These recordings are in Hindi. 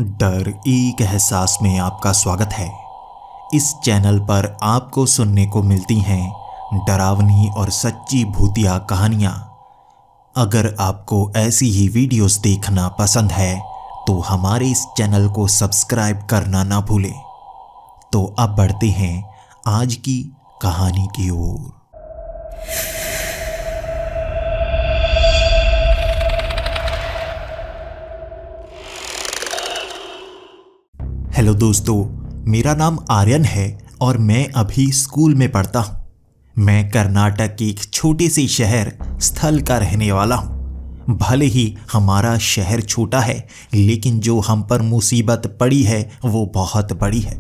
डर एक एहसास में आपका स्वागत है। इस चैनल पर आपको सुनने को मिलती हैं डरावनी और सच्ची भूतिया कहानियाँ। अगर आपको ऐसी ही वीडियोस देखना पसंद है तो हमारे इस चैनल को सब्सक्राइब करना ना भूलें। तो अब बढ़ते हैं आज की कहानी की ओर। हेलो दोस्तों, मेरा नाम आर्यन है और मैं अभी स्कूल में पढ़ता हूँ। मैं कर्नाटक के एक छोटे से शहर स्थल का रहने वाला हूँ। भले ही हमारा शहर छोटा है, लेकिन जो हम पर मुसीबत पड़ी है वो बहुत बड़ी है।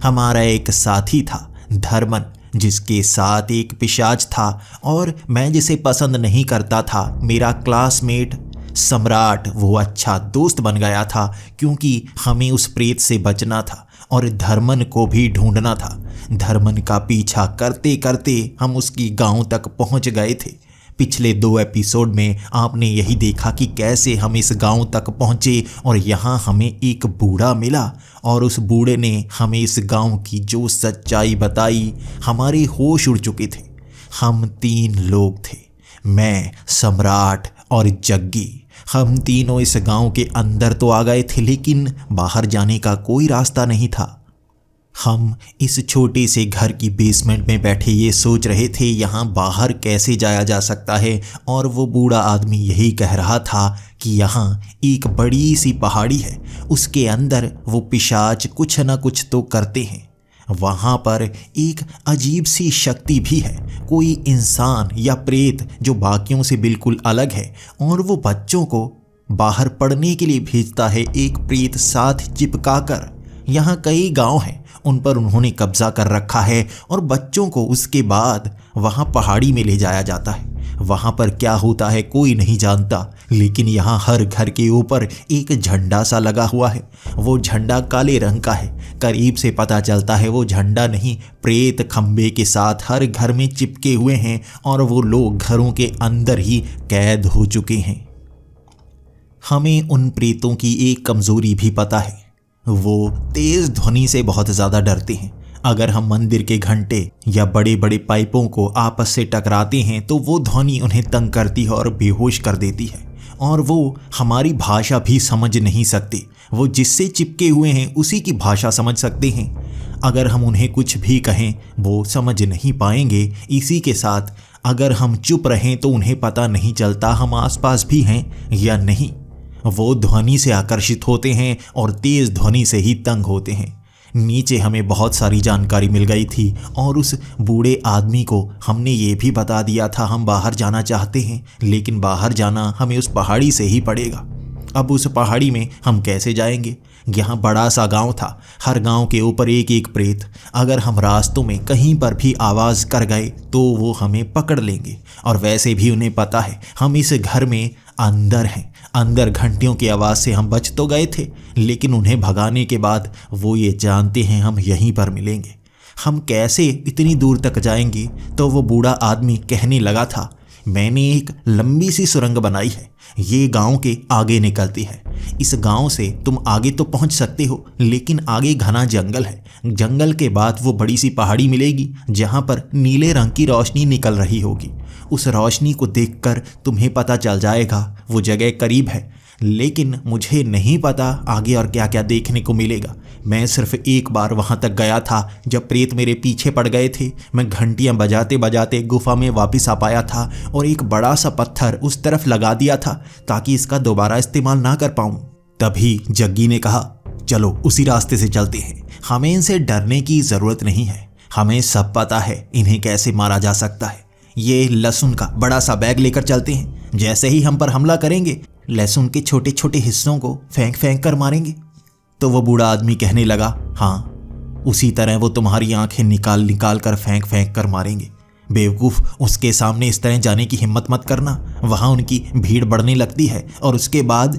हमारा एक साथी था धर्मन, जिसके साथ एक पिशाच था और मैं जिसे पसंद नहीं करता था। मेरा क्लासमेट सम्राट वो अच्छा दोस्त बन गया था, क्योंकि हमें उस प्रेत से बचना था और धर्मन को भी ढूंढना था। धर्मन का पीछा करते करते हम उसकी गांव तक पहुंच गए थे। पिछले 2 एपिसोड में आपने यही देखा कि कैसे हम इस गांव तक पहुंचे और यहाँ हमें एक बूढ़ा मिला और उस बूढ़े ने हमें इस गांव की जो सच्चाई बताई, हमारे होश उड़ चुके थे। हम 3 लोग थे, मैं, सम्राट और जग्गी। हम तीनों इस गांव के अंदर तो आ गए थे, लेकिन बाहर जाने का कोई रास्ता नहीं था। हम इस छोटे से घर की बेसमेंट में बैठे ये सोच रहे थे यहाँ बाहर कैसे जाया जा सकता है, और वो बूढ़ा आदमी यही कह रहा था कि यहाँ एक बड़ी सी पहाड़ी है, उसके अंदर वो पिशाच कुछ ना कुछ तो करते हैं। वहाँ पर एक अजीब सी शक्ति भी है, कोई इंसान या प्रेत जो बाकियों से बिल्कुल अलग है, और वो बच्चों को बाहर पढ़ने के लिए भेजता है एक प्रेत साथ चिपका कर। यहाँ कई गांव हैं, उन पर उन्होंने कब्जा कर रखा है और बच्चों को उसके बाद वहाँ पहाड़ी में ले जाया जाता है। वहाँ पर क्या होता है कोई नहीं जानता, लेकिन यहाँ हर घर के ऊपर एक झंडा सा लगा हुआ है। वो झंडा काले रंग का है। करीब से पता चलता है वो झंडा नहीं, प्रेत खंबे के साथ हर घर में चिपके हुए हैं और वो लोग घरों के अंदर ही कैद हो चुके हैं। हमें उन प्रेतों की एक कमजोरी भी पता है, वो तेज ध्वनि से बहुत ज़्यादा डरते हैं। अगर हम मंदिर के घंटे या बड़े बड़े पाइपों को आपस से टकराते हैं तो वो ध्वनि उन्हें तंग करती है और बेहोश कर देती है, और वो हमारी भाषा भी समझ नहीं सकते। वो जिससे चिपके हुए हैं उसी की भाषा समझ सकते हैं। अगर हम उन्हें कुछ भी कहें वो समझ नहीं पाएंगे। इसी के साथ अगर हम चुप रहें तो उन्हें पता नहीं चलता हम आसपास भी हैं या नहीं। वो ध्वनि से आकर्षित होते हैं और तेज ध्वनि से ही तंग होते हैं। नीचे हमें बहुत सारी जानकारी मिल गई थी और उस बूढ़े आदमी को हमने ये भी बता दिया था हम बाहर जाना चाहते हैं, लेकिन बाहर जाना हमें उस पहाड़ी से ही पड़ेगा। अब उस पहाड़ी में हम कैसे जाएंगे? यहाँ बड़ा सा गांव था, हर गांव के ऊपर एक एक प्रेत। अगर हम रास्तों में कहीं पर भी आवाज़ कर गए तो वो हमें पकड़ लेंगे, और वैसे भी उन्हें पता है हम इस घर में अंदर हैं। अंदर घंटियों की आवाज़ से हम बच तो गए थे, लेकिन उन्हें भगाने के बाद वो ये जानते हैं हम यहीं पर मिलेंगे। हम कैसे इतनी दूर तक जाएंगे? तो वो बूढ़ा आदमी कहने लगा था, मैंने एक लंबी सी सुरंग बनाई है, ये गांव के आगे निकलती है। इस गांव से तुम आगे तो पहुंच सकते हो, लेकिन आगे घना जंगल है। जंगल के बाद वो बड़ी सी पहाड़ी मिलेगी जहां पर नीले रंग की रोशनी निकल रही होगी। उस रोशनी को देखकर तुम्हें पता चल जाएगा वो जगह करीब है, लेकिन मुझे नहीं पता आगे और क्या क्या देखने को मिलेगा। मैं सिर्फ एक बार वहाँ तक गया था जब प्रेत मेरे पीछे पड़ गए थे। मैं घंटियाँ बजाते बजाते गुफा में वापस आ पाया था और एक बड़ा सा पत्थर उस तरफ लगा दिया था ताकि इसका दोबारा इस्तेमाल ना कर पाऊँ। तभी जग्गी ने कहा, चलो उसी रास्ते से चलते हैं, हमें इनसे डरने की ज़रूरत नहीं है, हमें सब पता है इन्हें कैसे मारा जा सकता है। ये लहसुन का बड़ा सा बैग लेकर चलते हैं, जैसे ही हम पर हमला करेंगे लहसुन के छोटे छोटे हिस्सों को फेंक फेंक कर मारेंगे। तो वो बूढ़ा आदमी कहने लगा, हाँ उसी तरह वो तुम्हारी आंखें निकाल निकाल कर फेंक फेंक कर मारेंगे। बेवकूफ़, उसके सामने इस तरह जाने की हिम्मत मत करना, वहाँ उनकी भीड़ बढ़ने लगती है और उसके बाद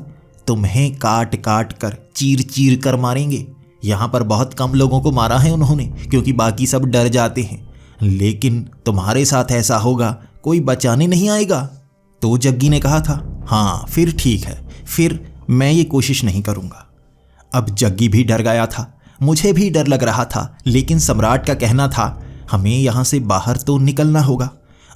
तुम्हें काट काट कर चीर चीर कर मारेंगे। यहाँ पर बहुत कम लोगों को मारा है उन्होंने, क्योंकि बाकी सब डर जाते हैं, लेकिन तुम्हारे साथ ऐसा होगा, कोई बचाने नहीं आएगा। तो जग्गी ने कहा था, हाँ फिर ठीक है, फिर मैं ये कोशिश नहीं करूँगा। अब जग्गी भी डर गया था, मुझे भी डर लग रहा था, लेकिन सम्राट का कहना था हमें यहाँ से बाहर तो निकलना होगा।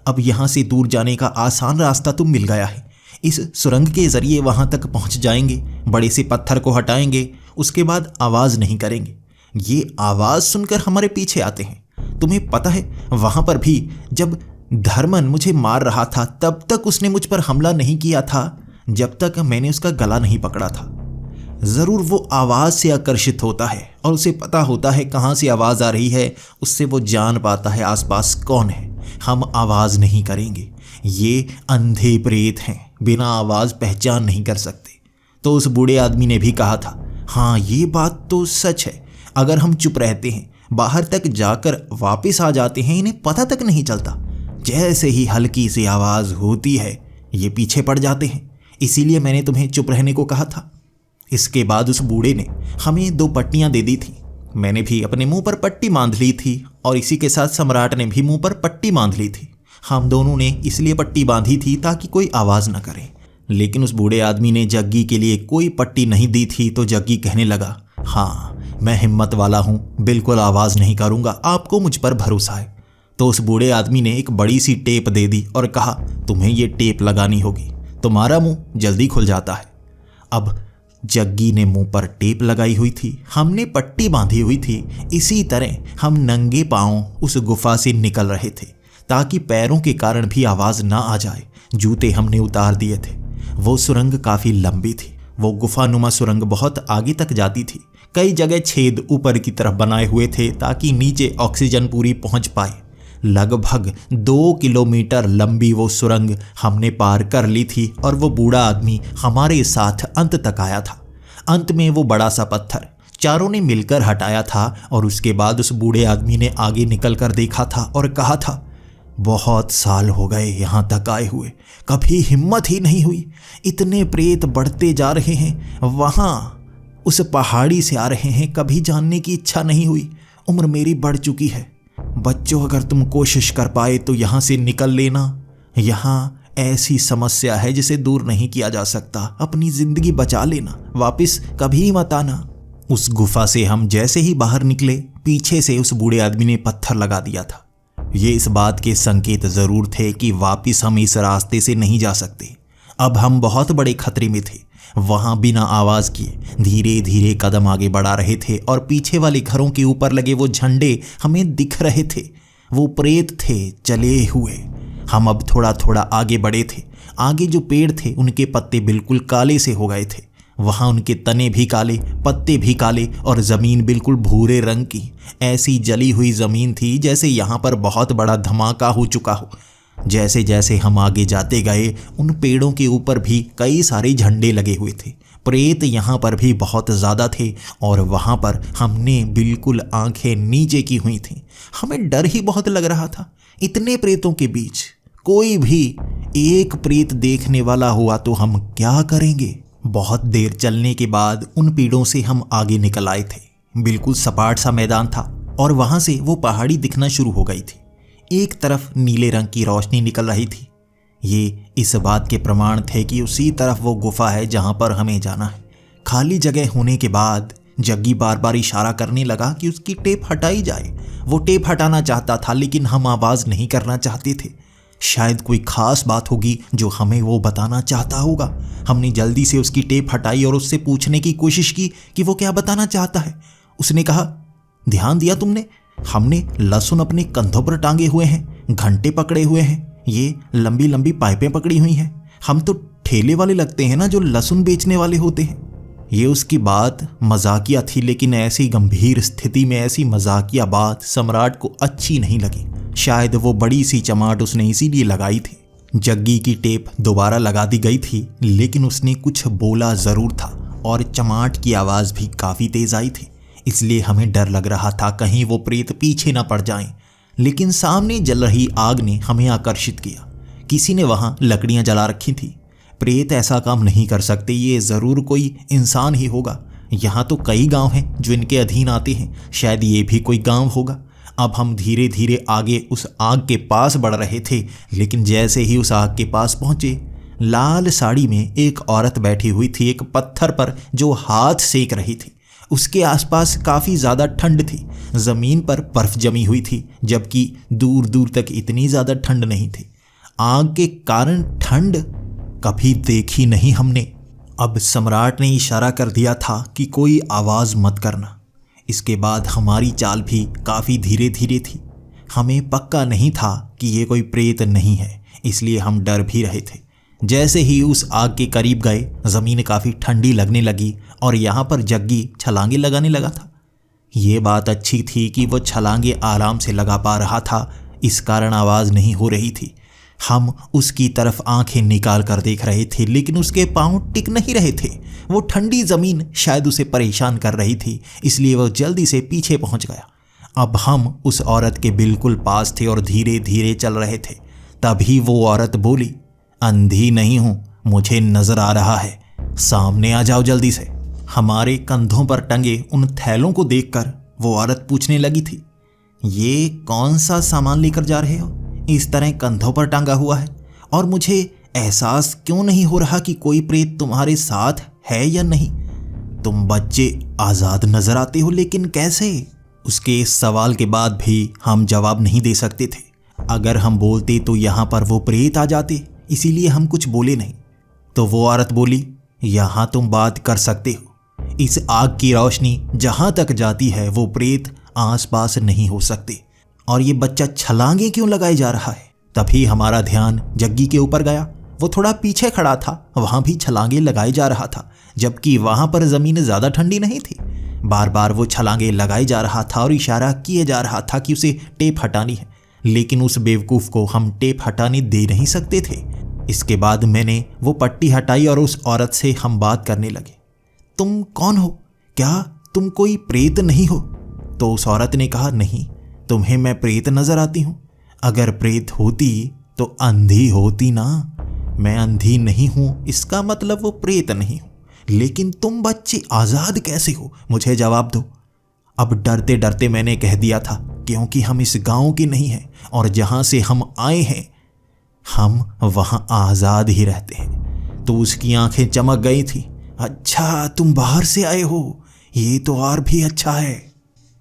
अब यहाँ से दूर जाने का आसान रास्ता तो मिल गया है। इस सुरंग के जरिए वहाँ तक पहुँच जाएंगे, बड़े से पत्थर को हटाएंगे, उसके बाद आवाज़ नहीं करेंगे। ये आवाज़ सुनकर हमारे पीछे आते हैं। तुम्हें पता है वहाँ पर भी जब धर्मन मुझे मार रहा था तब तक उसने मुझ पर हमला नहीं किया था जब तक मैंने उसका गला नहीं पकड़ा था। ज़रूर वो आवाज़ से आकर्षित होता है और उसे पता होता है कहाँ से आवाज़ आ रही है, उससे वो जान पाता है आसपास कौन है। हम आवाज़ नहीं करेंगे, ये अंधे प्रेत हैं, बिना आवाज़ पहचान नहीं कर सकते। तो उस बूढ़े आदमी ने भी कहा था, हाँ ये बात तो सच है, अगर हम चुप रहते हैं, बाहर तक जाकर वापस आ जाते हैं, इन्हें पता तक नहीं चलता। जैसे ही हल्की सी आवाज़ होती है ये पीछे पड़ जाते हैं, इसीलिए मैंने तुम्हें चुप रहने को कहा था। इसके बाद उस बूढ़े ने हमें 2 पट्टियां दे दी थी। मैंने भी अपने मुंह पर पट्टी बांध ली थी और इसी के साथ सम्राट ने भी मुंह पर पट्टी बांध ली थी। हम दोनों ने इसलिए पट्टी बांधी थी ताकि कोई आवाज़ न करे। लेकिन उस बूढ़े आदमी ने जग्गी के लिए कोई पट्टी नहीं दी थी, तो जग्गी कहने लगा, हाँ मैं हिम्मत वाला हूँ, बिल्कुल आवाज़ नहीं करूँगा, आपको मुझ पर भरोसा है। तो उस बूढ़े आदमी ने एक बड़ी सी टेप दे दी और कहा, तुम्हें ये टेप लगानी होगी, तुम्हारा मुंह जल्दी खुल जाता है। अब जग्गी ने मुंह पर टेप लगाई हुई थी, हमने पट्टी बांधी हुई थी। इसी तरह हम नंगे पांव उस गुफा से निकल रहे थे ताकि पैरों के कारण भी आवाज़ ना आ जाए। जूते हमने उतार दिए थे। वो सुरंग काफ़ी लंबी थी। वो गुफानुमा सुरंग बहुत आगे तक जाती थी। कई जगह छेद ऊपर की तरफ बनाए हुए थे ताकि नीचे ऑक्सीजन पूरी पहुंच पाए। लगभग 2 किलोमीटर लंबी वो सुरंग हमने पार कर ली थी और वो बूढ़ा आदमी हमारे साथ अंत तक आया था। अंत में वो बड़ा सा पत्थर चारों ने मिलकर हटाया था और उसके बाद उस बूढ़े आदमी ने आगे निकल कर देखा था और कहा था, बहुत साल हो गए यहाँ तक आए हुए, कभी हिम्मत ही नहीं हुई। इतने प्रेत बढ़ते जा रहे हैं, वहाँ उस पहाड़ी से आ रहे हैं, कभी जानने की इच्छा नहीं हुई। उम्र मेरी बढ़ चुकी है। बच्चों, अगर तुम कोशिश कर पाए तो यहाँ से निकल लेना। यहाँ ऐसी समस्या है जिसे दूर नहीं किया जा सकता। अपनी जिंदगी बचा लेना, वापस कभी मत आना। उस गुफा से हम जैसे ही बाहर निकले, पीछे से उस बूढ़े आदमी ने पत्थर लगा दिया था। ये इस बात के संकेत जरूर थे कि वापस हम इस रास्ते से नहीं जा सकते। अब हम बहुत बड़े खतरे में थे। वहां बिना आवाज किए धीरे धीरे कदम आगे बढ़ा रहे थे और पीछे वाले घरों के ऊपर लगे वो झंडे हमें दिख रहे थे। वो प्रेत थे चले हुए। हम अब थोड़ा थोड़ा आगे बढ़े थे। आगे जो पेड़ थे उनके पत्ते बिल्कुल काले से हो गए थे। वहाँ उनके तने भी काले, पत्ते भी काले और ज़मीन बिल्कुल भूरे रंग की। ऐसी जली हुई ज़मीन थी जैसे यहाँ पर बहुत बड़ा धमाका हो चुका हो। जैसे जैसे हम आगे जाते गए, उन पेड़ों के ऊपर भी कई सारे झंडे लगे हुए थे। प्रेत यहाँ पर भी बहुत ज़्यादा थे और वहाँ पर हमने बिल्कुल आंखें नीचे की हुई थीं। हमें डर ही बहुत लग रहा था। इतने प्रेतों के बीच कोई भी एक प्रेत देखने वाला हुआ तो हम क्या करेंगे। बहुत देर चलने के बाद उन पेड़ों से हम आगे निकल आए थे। बिल्कुल सपाट सा मैदान था और वहाँ से वो पहाड़ी दिखना शुरू हो गई थी। एक तरफ नीले रंग की रोशनी निकल रही थी। ये इस बात के प्रमाण थे कि उसी तरफ वो गुफा है जहाँ पर हमें जाना है। खाली जगह होने के बाद जग्गी बार बार इशारा करने लगा कि उसकी टेप हटाई जाए। वो टेप हटाना चाहता था लेकिन हम आवाज़ नहीं करना चाहते थे। शायद कोई खास बात होगी जो हमें वो बताना चाहता होगा। हमने जल्दी से उसकी टेप हटाई और उससे पूछने की कोशिश की कि वो क्या बताना चाहता है। उसने कहा, ध्यान दिया तुमने? हमने लहसुन अपने कंधों पर टांगे हुए हैं, घंटे पकड़े हुए हैं, ये लंबी लंबी पाइपें पकड़ी हुई हैं। हम तो ठेले वाले लगते हैं ना, जो लहसुन बेचने वाले होते हैं। ये उसकी बात मजाकिया थी, लेकिन ऐसी गंभीर स्थिति में ऐसी मजाकिया बात सम्राट को अच्छी नहीं लगी। शायद वो बड़ी सी चमाट उसने इसीलिए लगाई थी। जग्गी की टेप दोबारा लगा दी गई थी, लेकिन उसने कुछ बोला ज़रूर था और चमाट की आवाज़ भी काफ़ी तेज़ आई थी। इसलिए हमें डर लग रहा था कहीं वो प्रेत पीछे ना पड़ जाएं। लेकिन सामने जल रही आग ने हमें आकर्षित किया। किसी ने वहाँ लकड़ियाँ जला रखी थी। प्रेत ऐसा काम नहीं कर सकते, ये ज़रूर कोई इंसान ही होगा। यहाँ तो कई गांव हैं जो इनके अधीन आते हैं, शायद ये भी कोई गांव होगा। अब हम धीरे धीरे आगे उस आग के पास बढ़ रहे थे, लेकिन जैसे ही उस आग के पास पहुँचे, लाल साड़ी में एक औरत बैठी हुई थी एक पत्थर पर जो हाथ सेक रही थी। उसके आसपास काफ़ी ज़्यादा ठंड थी। ज़मीन पर बर्फ़ जमी हुई थी, जबकि दूर दूर तक इतनी ज़्यादा ठंड नहीं थी। आग के कारण ठंड कभी देखी नहीं हमने। अब सम्राट ने इशारा कर दिया था कि कोई आवाज़ मत करना। इसके बाद हमारी चाल भी काफ़ी धीरे धीरे थी। हमें पक्का नहीं था कि ये कोई प्रेत नहीं है, इसलिए हम डर भी रहे थे। जैसे ही उस आग के करीब गए, ज़मीन काफ़ी ठंडी लगने लगी और यहाँ पर जग्गी छलांगे लगाने लगा था। ये बात अच्छी थी कि वो छलांगे आराम से लगा पा रहा था, इस कारण आवाज़ नहीं हो रही थी। हम उसकी तरफ आंखें निकाल कर देख रहे थे, लेकिन उसके पांव टिक नहीं रहे थे। वो ठंडी ज़मीन शायद उसे परेशान कर रही थी, इसलिए वो जल्दी से पीछे पहुंच गया। अब हम उस औरत के बिल्कुल पास थे और धीरे धीरे चल रहे थे। तभी वो औरत बोली, अंधी नहीं हूं, मुझे नजर आ रहा है, सामने आ जाओ जल्दी से। हमारे कंधों पर टंगे उन थैलों को देखकर वो औरत पूछने लगी थी, ये कौन सा सामान लेकर जा रहे हो? इस तरह कंधों पर टांगा हुआ है, और मुझे एहसास क्यों नहीं हो रहा कि कोई प्रेत तुम्हारे साथ है या नहीं? तुम बच्चे आज़ाद नजर आते हो, लेकिन कैसे? उसके इस सवाल के बाद भी हम जवाब नहीं दे सकते थे। अगर हम बोलते तो यहाँ पर वो प्रेत आ जाते, इसीलिए हम कुछ बोले नहीं। तो वो औरत बोली, यहाँ तुम बात कर सकते हो। इस आग की रोशनी जहाँ तक जाती है वो प्रेत आसपास नहीं हो सकते। और ये बच्चा छलांगे क्यों लगाए जा रहा है? तभी हमारा ध्यान जग्गी के ऊपर गया। वो थोड़ा पीछे खड़ा था, वहाँ भी छलांगे लगाए जा रहा था, जबकि वहाँ पर ज़मीन ज़्यादा ठंडी नहीं थी। बार बार वो छलांगे लगाए जा रहा था और इशारा किए जा रहा था कि उसे टेप हटानी है, लेकिन उस बेवकूफ़ को हम टेप हटाने दे नहीं सकते थे। इसके बाद मैंने वो पट्टी हटाई और उस औरत से हम बात करने लगे। तुम कौन हो? क्या तुम कोई प्रेत नहीं हो? तो उस औरत ने कहा, नहीं, तुम्हें मैं प्रेत नजर आती हूँ? अगर प्रेत होती तो अंधी होती ना। मैं अंधी नहीं हूँ, इसका मतलब वो प्रेत नहीं हूँ। लेकिन तुम बच्चे आज़ाद कैसे हो? मुझे जवाब दो। अब डरते डरते मैंने कह दिया था, क्योंकि हम इस गांव के नहीं हैं और जहाँ से हम आए हैं हम वहाँ आज़ाद ही रहते हैं। तो उसकी आंखें चमक गई थी। अच्छा, तुम बाहर से आए हो, ये तो और भी अच्छा है।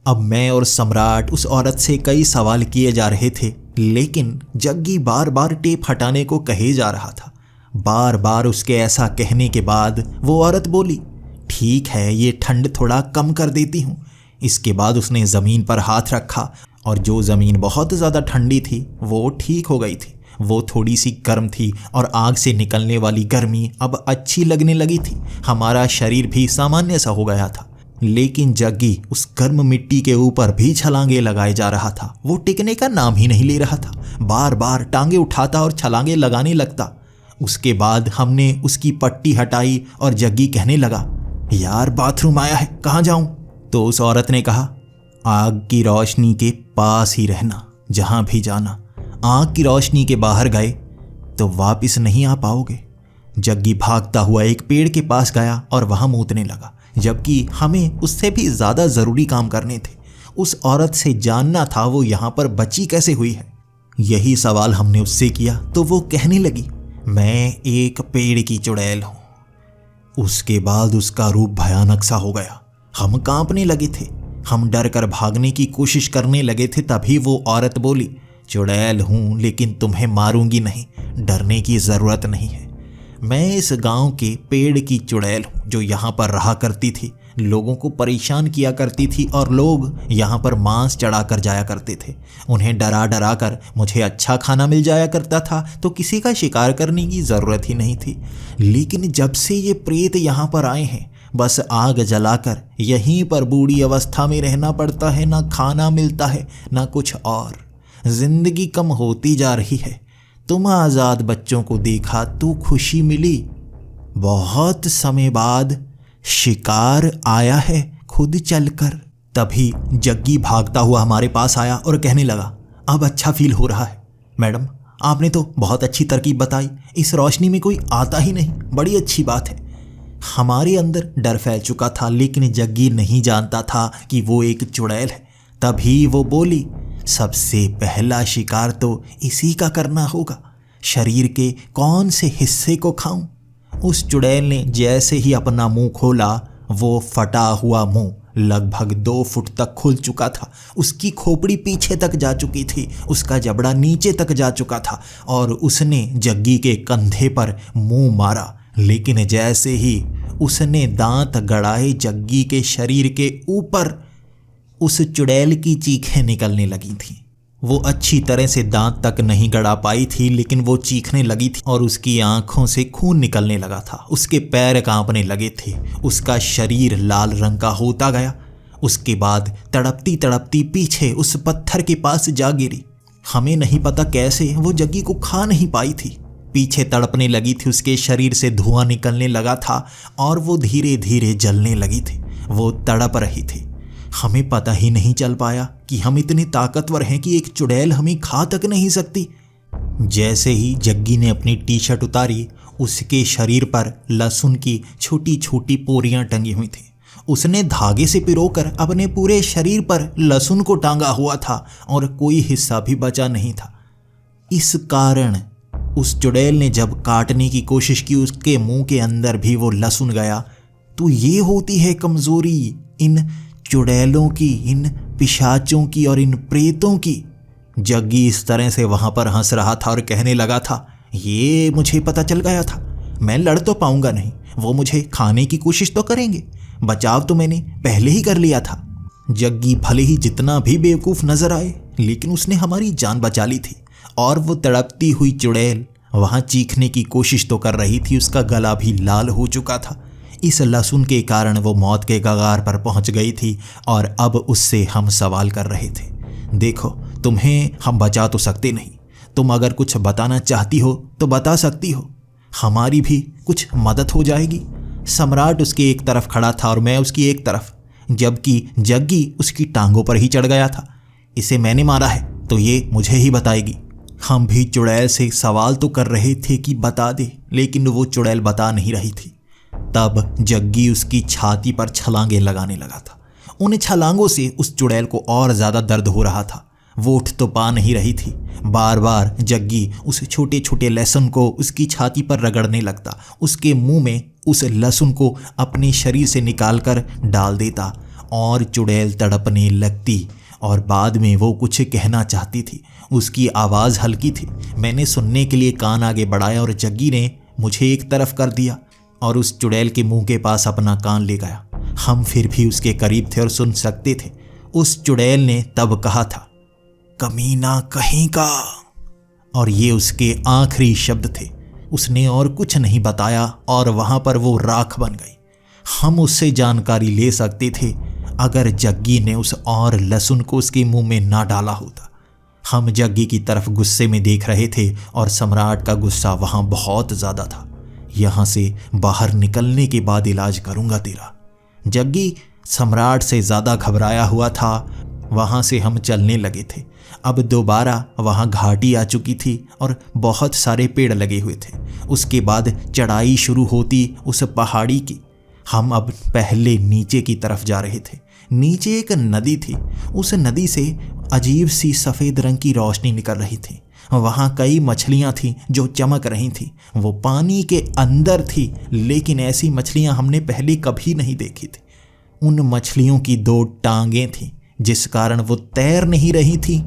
अब मैं और सम्राट उस औरत से कई सवाल किए जा रहे थे, लेकिन जग्गी बार बार टेप हटाने को कहे जा रहा था। बार बार उसके ऐसा कहने के बाद वो औरत बोली, ठीक है, ये ठंड थोड़ा कम कर देती हूँ। इसके बाद उसने ज़मीन पर हाथ रखा और जो ज़मीन बहुत ज़्यादा ठंडी थी वो ठीक हो गई थी। वो थोड़ी सी गर्म थी और आग से निकलने वाली गर्मी अब अच्छी लगने लगी थी। हमारा शरीर भी सामान्य सा हो गया था। लेकिन जग्गी उस गर्म मिट्टी के ऊपर भी छलांगे लगाए जा रहा था। वो टिकने का नाम ही नहीं ले रहा था। बार बार टांगे उठाता और छलांगे लगाने लगता। उसके बाद हमने उसकी पट्टी हटाई और जग्गी कहने लगा, यार बाथरूम आया है, कहाँ जाऊं? तो उस औरत ने कहा, आग की रोशनी के पास ही रहना, जहां भी जाना। आग की रोशनी के बाहर गए तो वापस नहीं आ पाओगे। जग्गी भागता हुआ एक पेड़ के पास गया और वहां मूतने लगा, जबकि हमें उससे भी ज़्यादा ज़रूरी काम करने थे। उस औरत से जानना था वो यहाँ पर बची कैसे हुई है। यही सवाल हमने उससे किया तो वो कहने लगी, मैं एक पेड़ की चुड़ैल हूँ। उसके बाद उसका रूप भयानक सा हो गया। हम कांपने लगे थे, हम डर कर भागने की कोशिश करने लगे थे। तभी वो औरत बोली, चुड़ैल हूँ लेकिन तुम्हें मारूंगी नहीं, डरने की ज़रूरत नहीं है। मैं इस गांव के पेड़ की चुड़ैल हूँ जो यहाँ पर रहा करती थी, लोगों को परेशान किया करती थी और लोग यहाँ पर मांस चढ़ा कर जाया करते थे। उन्हें डरा डरा कर मुझे अच्छा खाना मिल जाया करता था, तो किसी का शिकार करने की ज़रूरत ही नहीं थी। लेकिन जब से ये प्रेत यहाँ पर आए हैं, बस आग जलाकर यहीं पर बूढ़ी अवस्था में रहना पड़ता है। ना खाना मिलता है ना कुछ और। जिंदगी कम होती जा रही है। तुम आज़ाद बच्चों को देखा तो खुशी मिली। बहुत समय बाद शिकार आया है खुद चलकर। तभी जग्गी भागता हुआ हमारे पास आया और कहने लगा, अब अच्छा फील हो रहा है। मैडम, आपने तो बहुत अच्छी तरकीब बताई। इस रोशनी में कोई आता ही नहीं, बड़ी अच्छी बात है। हमारे अंदर डर फैल चुका था, लेकिन जग्गी नहीं जानता था कि वो एक चुड़ैल है। तभी वो बोली, सबसे पहला शिकार तो इसी का करना होगा। शरीर के कौन से हिस्से को खाऊं? उस चुड़ैल ने जैसे ही अपना मुंह खोला, वो फटा हुआ मुंह लगभग 2 फुट तक खुल चुका था। उसकी खोपड़ी पीछे तक जा चुकी थी, उसका जबड़ा नीचे तक जा चुका था और उसने जग्गी के कंधे पर मुंह मारा। लेकिन जैसे ही उसने दांत गड़ाए, जग्गी के शरीर के ऊपर उस चुड़ैल की चीखें निकलने लगी थीं। वो अच्छी तरह से दांत तक नहीं गड़ा पाई थी, लेकिन वो चीखने लगी थी और उसकी आंखों से खून निकलने लगा था। उसके पैर कांपने लगे थे, उसका शरीर लाल रंग का होता गया। उसके बाद तड़पती तड़पती पीछे उस पत्थर के पास जा गिरी। हमें नहीं पता कैसे वो जग्गी को खा नहीं पाई थी। पीछे तड़पने लगी थी, उसके शरीर से धुआं निकलने लगा था और वो धीरे धीरे जलने लगी थी। वो तड़प रही थी। हमें पता ही नहीं चल पाया कि हम इतने ताकतवर हैं कि एक चुड़ैल हमें खा तक नहीं सकती। जैसे ही जग्गी ने अपनी टी शर्ट उतारी, उसके शरीर पर लहसुन की छोटी छोटी पोरियां टंगी हुई थी। उसने धागे से पिरोकर अपने पूरे शरीर पर लहसुन को टांगा हुआ था और कोई हिस्सा भी बचा नहीं था। इस कारण उस चुड़ैल ने जब काटने की कोशिश की, उसके मुंह के अंदर भी वो लहसुन गया। तो ये होती है कमजोरी इन चुड़ैलों की, इन पिशाचों की और इन प्रेतों की। जग्गी इस तरह से वहां पर हंस रहा था और कहने लगा था, ये मुझे पता चल गया था, मैं लड़ तो पाऊंगा नहीं, वो मुझे खाने की कोशिश तो करेंगे, बचाव तो मैंने पहले ही कर लिया था। जग्गी भले ही जितना भी बेवकूफ नजर आए, लेकिन उसने हमारी जान बचा ली थी। और वो तड़पती हुई चुड़ैल वहां चीखने की कोशिश तो कर रही थी, उसका गला भी लाल हो चुका था। इस लहसुन के कारण वो मौत के कगार पर पहुंच गई थी और अब उससे हम सवाल कर रहे थे, देखो तुम्हें हम बचा तो सकते नहीं, तुम अगर कुछ बताना चाहती हो तो बता सकती हो, हमारी भी कुछ मदद हो जाएगी। सम्राट उसके एक तरफ खड़ा था और मैं उसकी एक तरफ, जबकि जग्गी उसकी टांगों पर ही चढ़ गया था। इसे मैंने मारा है तो ये मुझे ही बताएगी। हम भी चुड़ैल से सवाल तो कर रहे थे कि बता दे, लेकिन वो चुड़ैल बता नहीं रही थी। तब जग्गी उसकी छाती पर छलांगे लगाने लगा था। उन छलांगों से उस चुड़ैल को और ज्यादा दर्द हो रहा था। वो उठ तो पा नहीं रही थी। बार बार जग्गी उस छोटे छोटे लहसुन को उसकी छाती पर रगड़ने लगता, उसके मुंह में उस लहसुन को अपने शरीर से निकालकर डाल देता और चुड़ैल तड़पने लगती। और बाद में वो कुछ कहना चाहती थी, उसकी आवाज़ हल्की थी। मैंने सुनने के लिए कान आगे बढ़ाया और जग्गी ने मुझे एक तरफ कर दिया और उस चुड़ैल के मुंह के पास अपना कान ले गया। हम फिर भी उसके करीब थे और सुन सकते थे। उस चुड़ैल ने तब कहा था, कमीना कहीं का, और ये उसके आखिरी शब्द थे। उसने और कुछ नहीं बताया और वहां पर वो राख बन गई। हम उससे जानकारी ले सकते थे अगर जग्गी ने उस और लहसुन को उसके मुंह में ना डाला होता। हम जग्गी की तरफ गुस्से में देख रहे थे और सम्राट का गुस्सा वहां बहुत ज्यादा था। यहां से बाहर निकलने के बाद इलाज करूंगा तेरा। जग्गी सम्राट से ज्यादा घबराया हुआ था। वहां से हम चलने लगे थे। अब दोबारा वहां घाटी आ चुकी थी और बहुत सारे पेड़ लगे हुए थे। उसके बाद चढ़ाई शुरू होती उस पहाड़ी की। हम अब पहले नीचे की तरफ जा रहे थे। नीचे एक नदी थी। उस नदी से अजीब सी सफ़ेद रंग की रोशनी निकल रही थी। वहाँ कई मछलियाँ थीं जो चमक रही थीं। वो पानी के अंदर थी, लेकिन ऐसी मछलियाँ हमने पहले कभी नहीं देखी थी। उन मछलियों की 2 टांगें थीं, जिस कारण वो तैर नहीं रही थीं,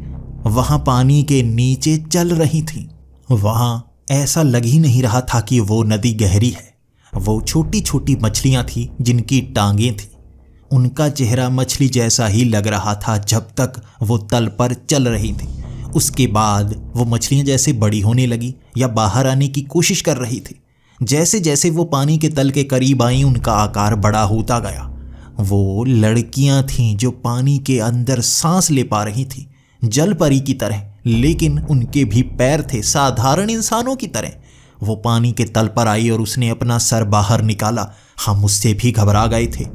वहाँ पानी के नीचे चल रही थीं। वहाँ ऐसा लग ही नहीं रहा था कि वो नदी गहरी है। वो छोटी छोटी मछलियाँ थीं जिनकी टांगें थीं। उनका चेहरा मछली जैसा ही लग रहा था जब तक वो तल पर चल रही थी। उसके बाद वो मछलियाँ जैसे बड़ी होने लगी या बाहर आने की कोशिश कर रही थी। जैसे जैसे वो पानी के तल के करीब आई, उनका आकार बड़ा होता गया। वो लड़कियां थीं जो पानी के अंदर सांस ले पा रही थीं, जल परी की तरह, लेकिन उनके भी पैर थे साधारण इंसानों की तरह। वो पानी के तल पर आई और उसने अपना सर बाहर निकाला। हम उससे भी घबरा गए थे।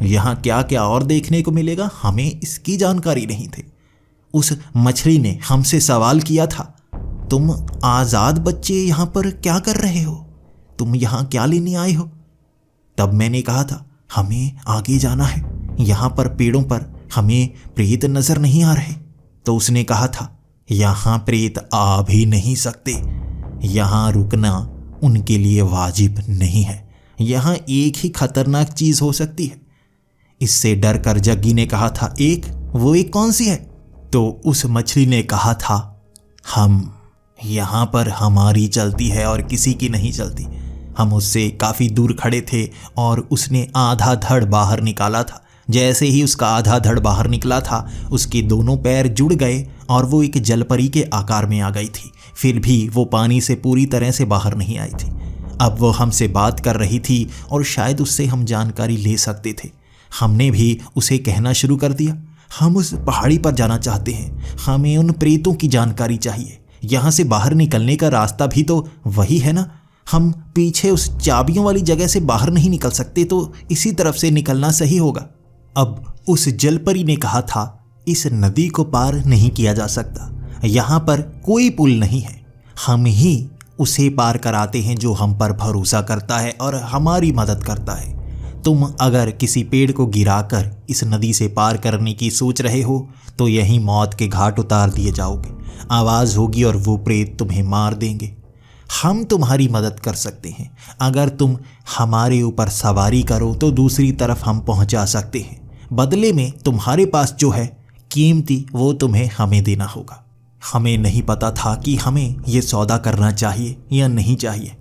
यहाँ क्या क्या और देखने को मिलेगा हमें इसकी जानकारी नहीं थी। उस मछली ने हमसे सवाल किया था, तुम आज़ाद बच्चे यहाँ पर क्या कर रहे हो? तुम यहाँ क्या लेने आए हो? तब मैंने कहा था, हमें आगे जाना है, यहाँ पर पेड़ों पर हमें प्रेत नजर नहीं आ रहे। तो उसने कहा था, यहाँ प्रेत आ भी नहीं सकते, यहाँ रुकना उनके लिए वाजिब नहीं है। यहाँ एक ही खतरनाक चीज हो सकती है। इससे डर कर जग्गी ने कहा था, एक? वो एक कौन सी है? तो उस मछली ने कहा था, हम यहाँ पर हमारी चलती है और किसी की नहीं चलती। हम उससे काफ़ी दूर खड़े थे और उसने आधा धड़ बाहर निकाला था। जैसे ही उसका आधा धड़ बाहर निकला था, उसके दोनों पैर जुड़ गए और वो एक जलपरी के आकार में आ गई थी। फिर भी वो पानी से पूरी तरह से बाहर नहीं आई थी। अब वो हमसे बात कर रही थी और शायद उससे हम जानकारी ले सकते थे। हमने भी उसे कहना शुरू कर दिया, हम उस पहाड़ी पर जाना चाहते हैं, हमें उन प्रेतों की जानकारी चाहिए। यहाँ से बाहर निकलने का रास्ता भी तो वही है ना? हम पीछे उस चाबियों वाली जगह से बाहर नहीं निकल सकते, तो इसी तरफ से निकलना सही होगा। अब उस जलपरी ने कहा था, इस नदी को पार नहीं किया जा सकता, यहाँ पर कोई पुल नहीं है। हम ही उसे पार कराते हैं जो हम पर भरोसा करता है और हमारी मदद करता है। तुम अगर किसी पेड़ को गिराकर इस नदी से पार करने की सोच रहे हो तो यहीं मौत के घाट उतार दिए जाओगे। आवाज़ होगी और वो प्रेत तुम्हें मार देंगे। हम तुम्हारी मदद कर सकते हैं। अगर तुम हमारे ऊपर सवारी करो तो दूसरी तरफ हम पहुंचा सकते हैं। बदले में तुम्हारे पास जो है कीमती, वो तुम्हें हमें देना होगा। हमें नहीं पता था कि हमें ये सौदा करना चाहिए या नहीं चाहिए,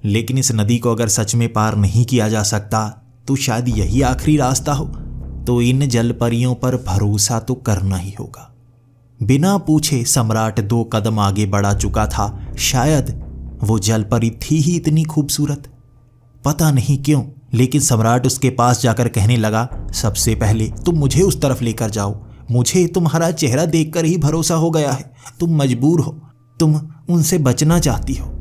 लेकिन इस नदी को अगर सच में पार नहीं किया जा सकता तो शायद यही आखिरी रास्ता हो। तो इन जलपरियों पर भरोसा तो करना ही होगा। बिना पूछे सम्राट 2 कदम आगे बढ़ा चुका था। शायद वो जलपरी थी ही इतनी खूबसूरत, पता नहीं क्यों, लेकिन सम्राट उसके पास जाकर कहने लगा, सबसे पहले तुम मुझे उस तरफ लेकर जाओ। मुझे तुम्हारा चेहरा देखकर ही भरोसा हो गया है। तुम मजबूर हो, तुम उनसे बचना चाहती हो।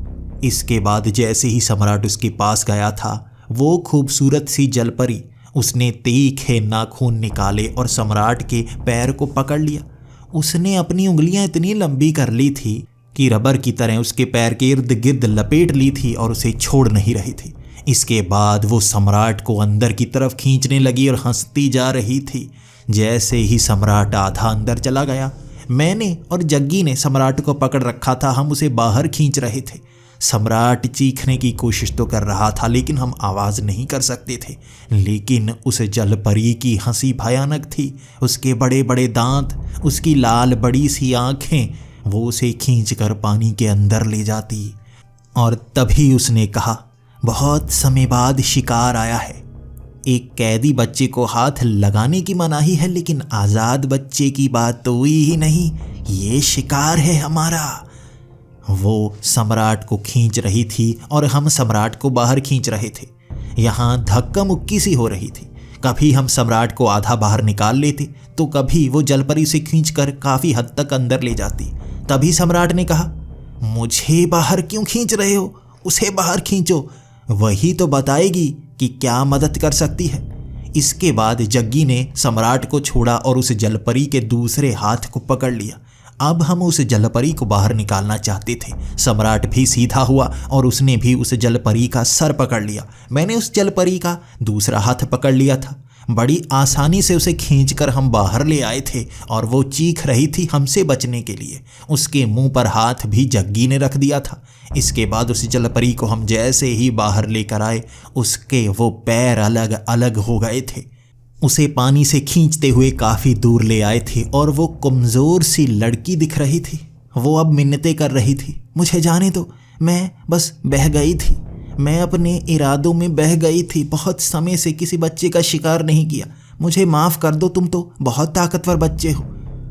इसके बाद जैसे ही सम्राट उसके पास गया था, वो खूबसूरत सी जलपरी उसने तीखे नाखून निकाले और सम्राट के पैर को पकड़ लिया। उसने अपनी उंगलियां इतनी लंबी कर ली थी कि रबर की तरह उसके पैर के इर्द गिर्द लपेट ली थी और उसे छोड़ नहीं रही थी। इसके बाद वो सम्राट को अंदर की तरफ खींचने लगी और हंसती जा रही थी। जैसे ही सम्राट आधा अंदर चला गया, मैंने और जग्गी ने सम्राट को पकड़ रखा था। हम उसे बाहर खींच रहे थे। सम्राट चीखने की कोशिश तो कर रहा था, लेकिन हम आवाज़ नहीं कर सकते थे। लेकिन उस जलपरी की हंसी भयानक थी। उसके बड़े बड़े दांत, उसकी लाल बड़ी सी आँखें, वो उसे खींचकर पानी के अंदर ले जाती। और तभी उसने कहा, बहुत समय बाद शिकार आया है। एक कैदी बच्चे को हाथ लगाने की मनाही है, लेकिन आज़ाद बच्चे की बात तो हुई ही नहीं। ये शिकार है हमारा। वो सम्राट को खींच रही थी और हम सम्राट को बाहर खींच रहे थे। यहाँ धक्का मुक्की सी हो रही थी। कभी हम सम्राट को आधा बाहर निकाल लेते तो कभी वो जलपरी से खींचकर काफ़ी हद तक अंदर ले जाती। तभी सम्राट ने कहा, मुझे बाहर क्यों खींच रहे हो? उसे बाहर खींचो, वही तो बताएगी कि क्या मदद कर सकती है। इसके बाद जग्गी ने सम्राट को छोड़ा और उस जलपरी के दूसरे हाथ को पकड़ लिया। अब हम उस जलपरी को बाहर निकालना चाहते थे। सम्राट भी सीधा हुआ और उसने भी उस जलपरी का सर पकड़ लिया। मैंने उस जलपरी का दूसरा हाथ पकड़ लिया था। बड़ी आसानी से उसे खींचकर हम बाहर ले आए थे और वो चीख रही थी हमसे बचने के लिए। उसके मुंह पर हाथ भी जग्गी ने रख दिया था। इसके बाद उस जलपरी को हम जैसे ही बाहर लेकर आए, उसके वो पैर अलग अलग हो गए थे। उसे पानी से खींचते हुए काफ़ी दूर ले आए थे और वो कमज़ोर सी लड़की दिख रही थी। वो अब मिन्नतें कर रही थी, मुझे जाने दो, मैं बस बह गई थी, मैं अपने इरादों में बह गई थी। बहुत समय से किसी बच्चे का शिकार नहीं किया, मुझे माफ़ कर दो, तुम तो बहुत ताकतवर बच्चे हो।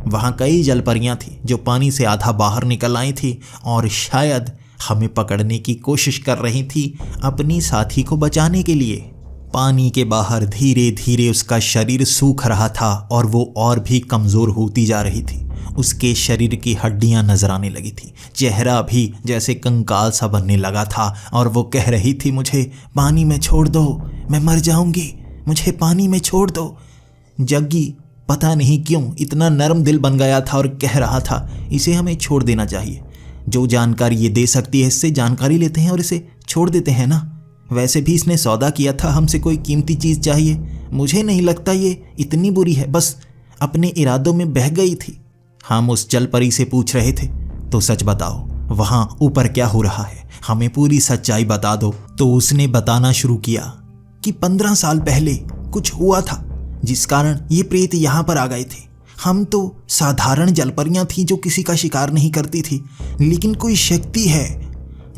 वहाँ कई जलपरियाँ थीं जो पानी से आधा बाहर निकल आई थी और शायद हमें पकड़ने की कोशिश कर रही थी अपनी साथी को बचाने के लिए। पानी के बाहर धीरे धीरे उसका शरीर सूख रहा था और वो और भी कमज़ोर होती जा रही थी। उसके शरीर की हड्डियां नजर आने लगी थी। चेहरा भी जैसे कंकाल सा बनने लगा था और वो कह रही थी, मुझे पानी में छोड़ दो, मैं मर जाऊंगी, मुझे पानी में छोड़ दो। जग्गी पता नहीं क्यों इतना नरम दिल बन गया था और कह रहा था, इसे हमें छोड़ देना चाहिए। जो जानकारी ये दे सकती है, इससे जानकारी लेते हैं और इसे छोड़ देते हैं ना। वैसे भी इसने सौदा किया था हमसे, कोई कीमती चीज़ चाहिए। मुझे नहीं लगता ये इतनी बुरी है, बस अपने इरादों में बह गई थी। हम उस जलपरी से पूछ रहे थे, तो सच बताओ वहाँ ऊपर क्या हो रहा है, हमें पूरी सच्चाई बता दो। तो उसने बताना शुरू किया कि 15 साल पहले कुछ हुआ था। जिस कारण ये प्रेत यहाँ पर आ गए थे। हम तो साधारण जलपरियां थी जो किसी का शिकार नहीं करती थी, लेकिन कोई शक्ति है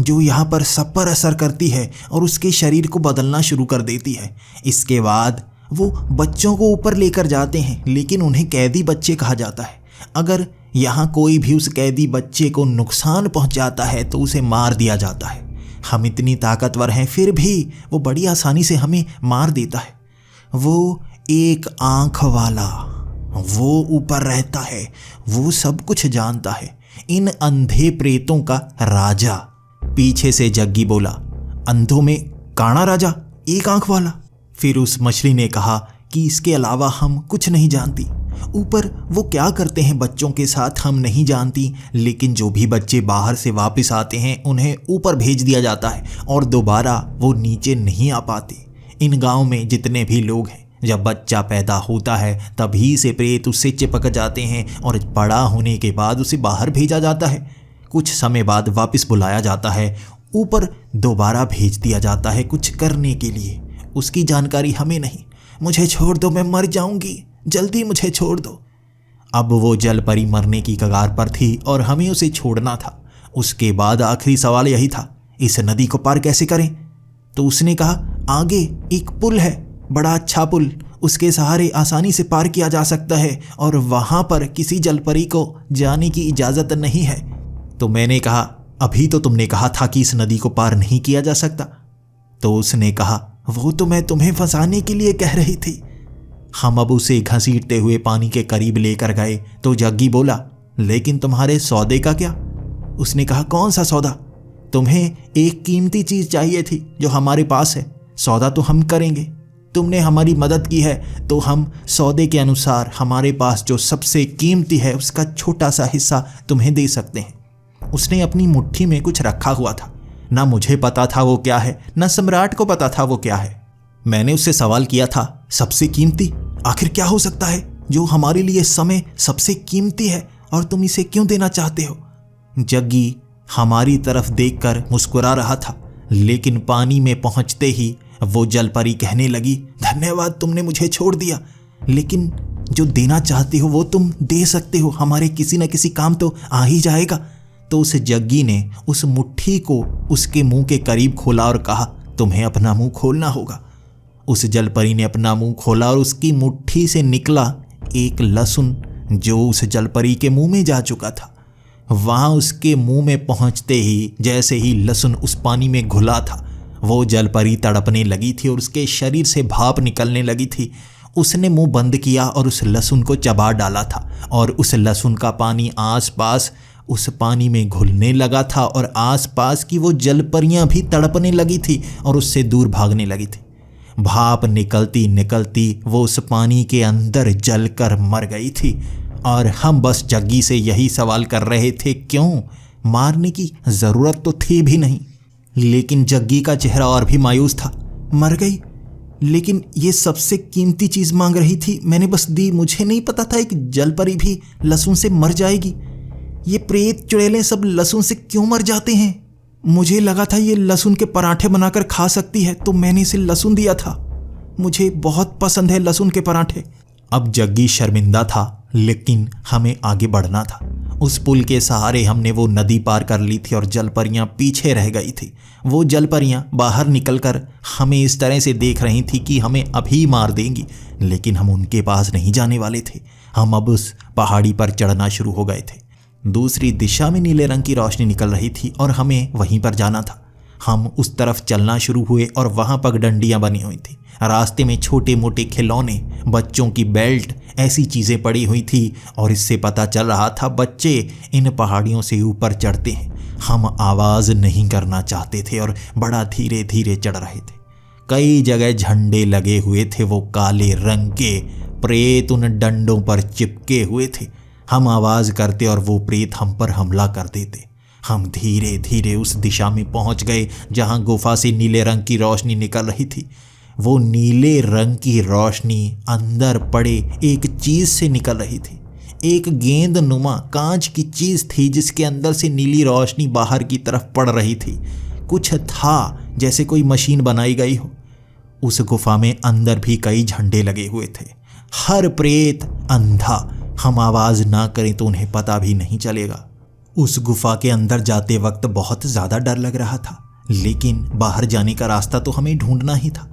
जो यहाँ पर सब पर असर करती है और उसके शरीर को बदलना शुरू कर देती है। इसके बाद वो बच्चों को ऊपर लेकर जाते हैं, लेकिन उन्हें कैदी बच्चे कहा जाता है। अगर यहाँ कोई भी उस कैदी बच्चे को नुकसान पहुँचाता है तो उसे मार दिया जाता है। हम इतनी ताकतवर हैं, फिर भी वो बड़ी आसानी से हमें मार देता है। वो एक आँख वाला, वो ऊपर रहता है, वो सब कुछ जानता है, इन अंधे प्रेतों का राजा। पीछे से जग्गी बोला, अंधों में काना राजा, एक आंख वाला। फिर उस मछली ने कहा कि इसके अलावा हम कुछ नहीं जानती। ऊपर वो क्या करते हैं बच्चों के साथ हम नहीं जानती, लेकिन जो भी बच्चे बाहर से वापस आते हैं उन्हें ऊपर भेज दिया जाता है और दोबारा वो नीचे नहीं आ पाते। इन गांव में जितने भी लोग हैं, जब बच्चा पैदा होता है तभी से प्रेत उससे चिपक जाते हैं और बड़ा होने के बाद उसे बाहर भेजा जाता है। कुछ समय बाद वापस बुलाया जाता है, ऊपर दोबारा भेज दिया जाता है कुछ करने के लिए। उसकी जानकारी हमें नहीं। मुझे छोड़ दो, मैं मर जाऊंगी, जल्दी मुझे छोड़ दो। अब वो जल परी मरने की कगार पर थी और हमें उसे छोड़ना था। उसके बाद आखिरी सवाल यही था, इस नदी को पार कैसे करें? तो उसने कहा, आगे एक पुल है, बड़ा अच्छा पुल, उसके सहारे आसानी से पार किया जा सकता है और वहाँ पर किसी जलपरी को जाने की इजाज़त नहीं है। तो मैंने कहा, अभी तो तुमने कहा था कि इस नदी को पार नहीं किया जा सकता। तो उसने कहा, वो तो मैं तुम्हें फंसाने के लिए कह रही थी। हम अब उसे घसीटते हुए पानी के करीब लेकर गए तो जग्गी बोला, लेकिन तुम्हारे सौदे का क्या? उसने कहा, कौन सा सौदा? तुम्हें एक कीमती चीज़ चाहिए थी जो हमारे पास है। सौदा तो हम करेंगे, तुमने हमारी मदद की है तो हम सौदे के अनुसार हमारे पास जो सबसे कीमती है उसका छोटा सा हिस्सा तुम्हें दे सकते हैं। उसने अपनी मुट्ठी में कुछ रखा हुआ था, ना मुझे पता था वो क्या है, ना सम्राट को पता था वो क्या है। मैंने उससे सवाल किया था, सबसे कीमती आखिर क्या हो सकता है जो हमारे लिए समय सबसे कीमती है और तुम इसे क्यों देना चाहते हो? जग्गी हमारी तरफ देखकर मुस्कुरा रहा था, लेकिन पानी में पहुंचते ही वो जलपरी कहने लगी, धन्यवाद, तुमने मुझे छोड़ दिया, लेकिन जो देना चाहते हो वो तुम दे सकते हो, हमारे किसी न किसी काम तो आ ही जाएगा। तो उस जग्गी ने उस मुट्ठी को उसके मुंह के करीब खोला और कहा, तुम्हें अपना मुंह खोलना होगा। उस जलपरी ने अपना मुंह खोला और उसकी मुट्ठी से निकला एक लहसुन जो उस जलपरी के मुंह में जा चुका था। वहां उसके मुंह में पहुंचते ही जैसे ही लहसुन उस पानी में घुला था, वो जलपरी तड़पने लगी थी और उसके शरीर से भाप निकलने लगी थी। उसने मुंह बंद किया और उस लहसुन को चबा डाला था और उस लहसुन का पानी आसपास उस पानी में घुलने लगा था और आसपास की वो जलपरियां भी तड़पने लगी थी और उससे दूर भागने लगी थी। भाप निकलती निकलती वो उस पानी के अंदर जलकर मर गई थी और हम बस जग्गी से यही सवाल कर रहे थे, क्यों? मारने की ज़रूरत तो थी भी नहीं। लेकिन जग्गी का चेहरा और भी मायूस था। मर गई, लेकिन ये सबसे कीमती चीज़ मांग रही थी, मैंने बस दी। मुझे नहीं पता था एक जलपरी भी लहसुन से मर जाएगी। ये प्रेत चुड़ैलें सब लहसुन से क्यों मर जाते हैं? मुझे लगा था ये लहसुन के पराठे बनाकर खा सकती है, तो मैंने इसे लहसुन दिया था। मुझे बहुत पसंद है लहसुन के पराठे। अब जग्गी शर्मिंदा था, लेकिन हमें आगे बढ़ना था। उस पुल के सहारे हमने वो नदी पार कर ली थी और जलपरियां पीछे रह गई थी। वो जलपरियां बाहर निकलकर हमें इस तरह से देख रही थी कि हमें अभी मार देंगी, लेकिन हम उनके पास नहीं जाने वाले थे। हम अब उस पहाड़ी पर चढ़ना शुरू हो गए थे। दूसरी दिशा में नीले रंग की रोशनी निकल रही थी और हमें वहीं पर जाना था। हम उस तरफ चलना शुरू हुए और वहाँ पगडंडियाँ बनी हुई थी। रास्ते में छोटे मोटे खिलौने, बच्चों की बेल्ट, ऐसी चीज़ें पड़ी हुई थी और इससे पता चल रहा था बच्चे इन पहाड़ियों से ऊपर चढ़ते हैं। हम आवाज़ नहीं करना चाहते थे और बड़ा धीरे धीरे चढ़ रहे थे। कई जगह झंडे लगे हुए थे, वो काले रंग के प्रेत उन डंडों पर चिपके हुए थे। हम आवाज़ करते और वो प्रेत हम पर हमला कर देते। हम धीरे धीरे उस दिशा में पहुंच गए जहां गुफा से नीले रंग की रोशनी निकल रही थी। वो नीले रंग की रोशनी अंदर पड़े एक चीज़ से निकल रही थी। एक गेंद नुमा कांच की चीज़ थी जिसके अंदर से नीली रोशनी बाहर की तरफ पड़ रही थी। कुछ था जैसे कोई मशीन बनाई गई हो। उस गुफा में अंदर भी कई झंडे लगे हुए थे। हर प्रेत अंधा, हम आवाज ना करें तो उन्हें पता भी नहीं चलेगा। उस गुफा के अंदर जाते वक्त बहुत ज्यादा डर लग रहा था, लेकिन बाहर जाने का रास्ता तो हमें ढूंढना ही था।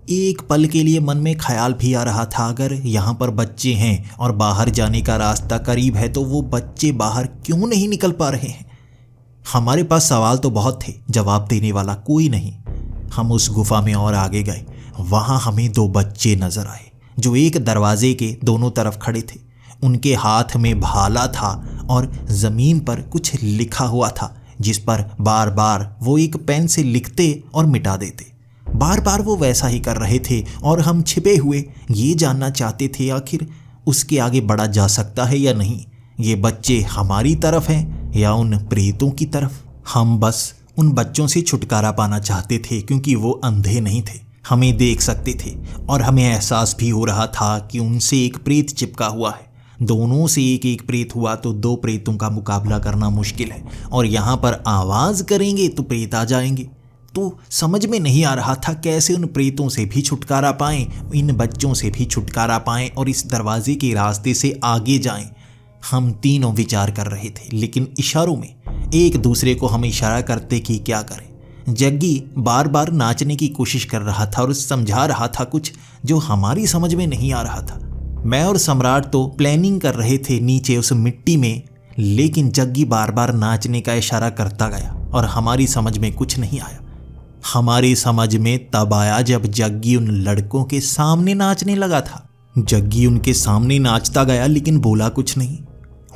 एक पल के लिए मन में ख्याल भी आ रहा था, अगर यहाँ पर बच्चे हैं और बाहर जाने का रास्ता करीब है तो वो बच्चे बाहर क्यों नहीं निकल पा रहे हैं। हमारे पास सवाल तो बहुत थे, जवाब देने वाला कोई नहीं। हम उस गुफा में और आगे गए। वहाँ हमें दो बच्चे नजर आए जो एक दरवाजे के दोनों तरफ खड़े थे। उनके हाथ में भाला था और जमीन पर कुछ लिखा हुआ था, जिस पर बार बार वो एक पेन से लिखते और मिटा देते। बार बार वो वैसा ही कर रहे थे और हम छिपे हुए ये जानना चाहते थे आखिर उसके आगे बढ़ा जा सकता है या नहीं। ये बच्चे हमारी तरफ हैं या उन प्रेतों की तरफ। हम बस उन बच्चों से छुटकारा पाना चाहते थे, क्योंकि वो अंधे नहीं थे, हमें देख सकते थे और हमें एहसास भी हो रहा था कि उनसे एक प्रेत चिपका हुआ है। दोनों से एक एक प्रेत हुआ तो दो प्रेतों का मुकाबला करना मुश्किल है, और यहाँ पर आवाज करेंगे तो प्रेत आ जाएंगे। तो समझ में नहीं आ रहा था कैसे उन प्रेतों से भी छुटकारा पाएं, इन बच्चों से भी छुटकारा पाएं और इस दरवाजे के रास्ते से आगे जाएं। हम तीनों विचार कर रहे थे, लेकिन इशारों में एक दूसरे को हम इशारा करते कि क्या करें। जग्गी बार बार नाचने की कोशिश कर रहा था और समझा रहा था कुछ जो हमारी समझ में नहीं आ रहा था। मैं और सम्राट तो प्लानिंग कर रहे थे नीचे उस मिट्टी में, लेकिन जग्गी बार बार नाचने का इशारा करता गया और हमारी समझ में कुछ नहीं आया। हमारी समझ में तब आया जब जग्गी उन लड़कों के सामने नाचने लगा था। जग्गी उनके सामने नाचता गया लेकिन बोला कुछ नहीं।